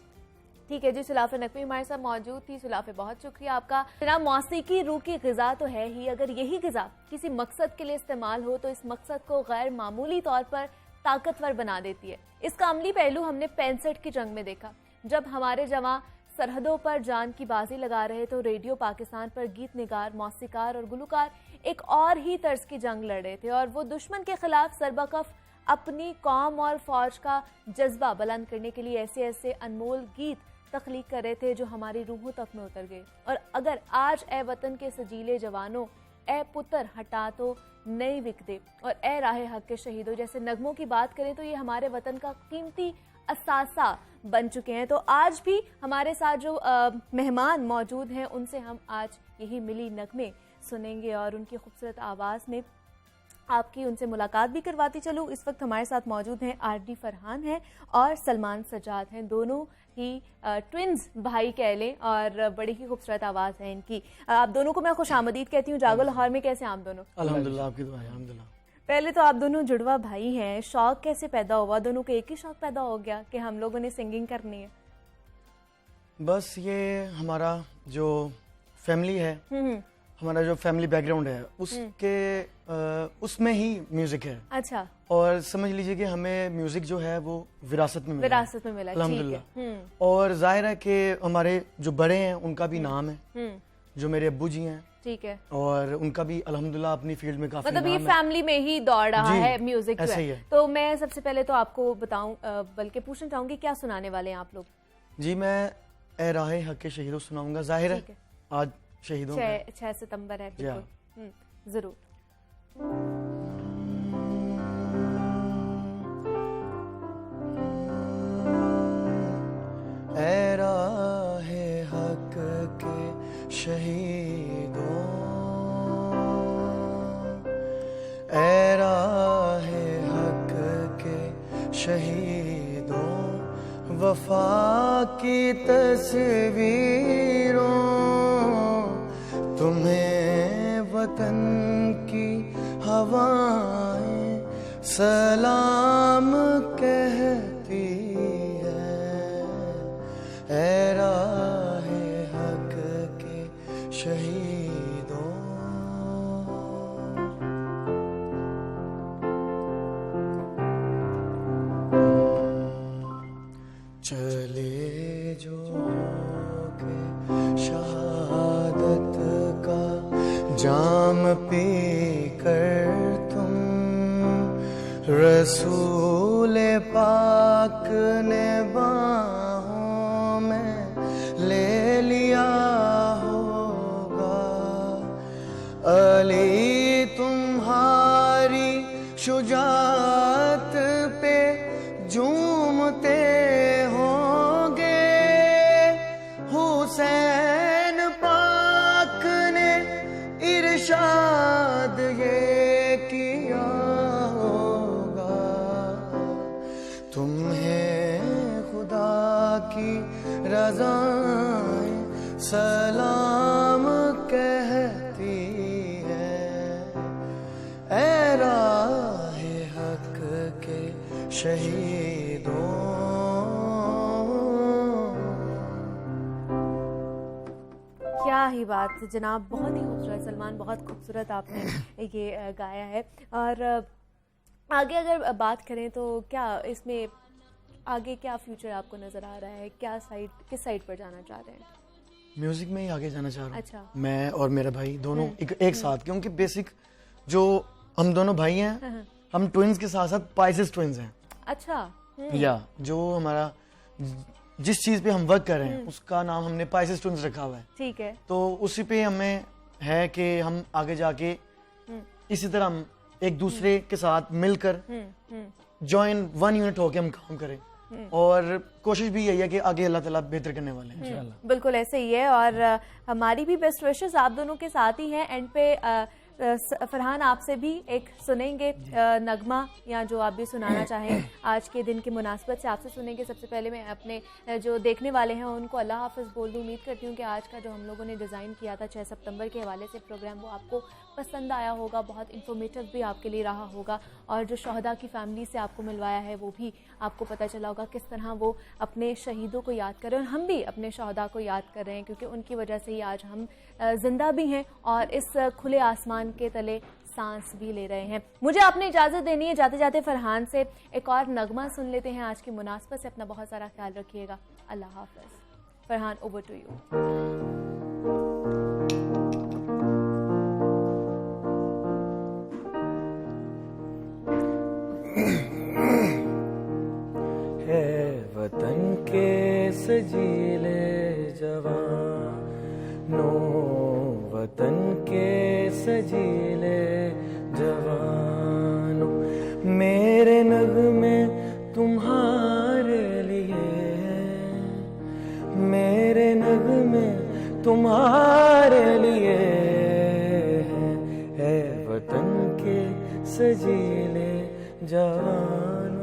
ठीक है जी, सुलाफे नकवी हमारे साथ मौजूद थी। सुलाफे, बहुत शुक्रिया आपका। जनाब, मौसीकी रूह की ग़िज़ा तो है ही, अगर यही ग़िज़ा किसी मकसद के लिए इस्तेमाल हो तो इस मकसद को गैर मामूली तौर पर ताकतवर बना देती है। इसका अमली पहलू हमने 65 की जंग में देखा, जब हमारे जवान सरहदों पर जान की बाजी लगा रहे तो रेडियो पाकिस्तान पर गीत निगार, मौसीकार और गुलकार एक और ही तर्ज की जंग लड़ रहे थे और वो दुश्मन के खिलाफ सरबकफ अपनी कौम और फौज का जज्बा बुलंद करने के लिए ऐसे ऐसे अनमोल गीत तख्लीक कर रहे थे जो हमारी रूहों तक में उतर गए। और अगर आज ए वतन के सजीले जवानों, ए पुत्र हटा तो नई विकदे और ए राहे हक के शहीदों जैसे नगमों की बात करें तो ये हमारे वतन का कीमती असासा बन चुके हैं। तो आज भी हमारे साथ जो मेहमान मौजूद हैं उनसे हम आज यही मिली नगमे सुनेंगे और उनकी खूबसूरत आवाज़ में आपकी उनसे मुलाकात भी करवाती चलूँ। इस वक्त हमारे साथ मौजूद हैं आरडी फरहान हैं और सलमान सज्जाद हैं, दोनों ही ट्विन्स भाई कह लें और बड़ी ही खूबसूरत आवाज़ है इनकी। आप दोनों को मैं खुश आमदीद कहती हूँ। जागो लाहौर में कैसे आप दोनों?
अल्हम्दुलिल्लाह, आपकी दुआ है, अल्हम्दुलिल्लाह।
पहले तो आप दोनों जुड़वा भाई हैं, शौक कैसे पैदा हुआ? दोनों को एक ही शौक पैदा हो गया कि हम लोगों ने सिंगिंग करनी है?
बस ये हमारा जो फैमिली है, हमारा जो फैमिली बैकग्राउंड है उसके उसमें ही म्यूजिक है।
अच्छा।
और समझ लीजिए कि हमें म्यूजिक जो है वो विरासत में मिला, अल्हम्दुलिल्लाह। और जाहिर है कि हमारे जो बड़े हैं उनका भी नाम है, जो मेरे अब्बू जी हैं,
ठीक है,
और उनका भी अल्हम्दुलिल्लाह अपनी फील्ड में काफी
मतलब
नाम
ये
है।
फैमिली में ही दौड़ रहा है म्यूजिक
ऐसे ही है।
तो मैं सबसे पहले तो आपको बताऊं, बल्कि पूछना चाहूंगी क्या सुनाने वाले हैं आप लोग? जी,
मैं ए राहे हक के शहीदों सुनाऊंगा। जाहिर है आज शहीदों
6 सितंबर है, बिल्कुल, जरूर।
ऐ राहे हक के शहीदों, ऐ राहे हक के शहीदों, वफा की तस्वीरों, तुम्हें वतन की हवाएं सलाम कहती ऐ राहे हक के शहीदों। चले जो के शहादत का जाम पी कर तुम, रसूल पाक ने बाहों में ले लिया होगा। अली तुम्हारी शुजाअत पे झूमते होंगे, हुसैन पाक ने इरशाद ये किया होगा। तुम्हें खुदा की रज़ाएं सलाम कहती है, ऐ राहे हक के शहीदों।
क्या ही बात जनाब, बहुत ही खूबसूरत सलमान, बहुत खूबसूरत आपने ये गाया है। और आगे अगर बात करें तो क्या इसमें आगे क्या फ्यूचर आपको नज़र आ रहा है, क्या साइड, किस साइड पर जाना चाह रहे हैं?
म्यूजिक में ही आगे जाना चाह रहा हूँ।
अच्छा।
मैं और मेरा भाई दोनों एक साथ, क्योंकि बेसिक जो हम दोनों भाई हैं, हम ट्विंस के साथ साथ पाइसेस ट्विंस हैं।
अच्छा।
या जो हमारा जिस चीज पे हम वर्क कर रहे हैं उसका नाम हमने पाइसेस ट्विंस रखा हुआ है।
ठीक है।
तो उसी पे हमें है कि हम आगे जाके इसी तरह हम एक दूसरे के साथ मिलकर जॉइन वन यूनिट होके हम काम करें, और कोशिश भी यही है कि आगे अल्लाह ताला बेहतर करने वाले हैं इंशाल्लाह।
बिल्कुल ऐसे ही है, और हमारी भी बेस्ट विशेस आप दोनों के साथ ही हैं। एंड पे फरहान आपसे भी एक सुनेंगे नगमा, या जो आप भी सुनाना चाहें आज के दिन की मुनासबत से आपसे सुनेंगे। सबसे पहले मैं अपने जो देखने वाले हैं उनको अल्लाह हाफ़िज़ बोल दूँ। उम्मीद करती हूँ कि आज का जो हम लोगों ने डिज़ाइन किया था 6 सितंबर के हवाले से प्रोग्राम, वो आपको पसंद आया होगा, बहुत इन्फॉर्मेटिव भी आपके लिए रहा होगा, और जो शहदा की फैमिली से आपको मिलवाया है वो भी आपको पता चला होगा किस तरह वो अपने शहीदों को याद कर रहे हैं। और हम भी अपने शहदा को याद कर रहे हैं, क्योंकि उनकी वजह से ही आज हम जिंदा भी हैं और इस खुले आसमान के तले सांस भी ले रहे हैं। मुझे आपने इजाज़त देनी है, जाते जाते फरहान से एक और नगमा सुन लेते हैं आज की मुनासबत से। अपना बहुत सारा ख्याल रखिएगा। अल्लाह हाफ़िज़। Farhan, over to you.
वतन के सजीले जवानों, वतन के सजीले जवानों, मेरे नगमे तुम्हारे लिए, मेरे नगमे तुम्हारे लिए है वतन के सजीले जवानों।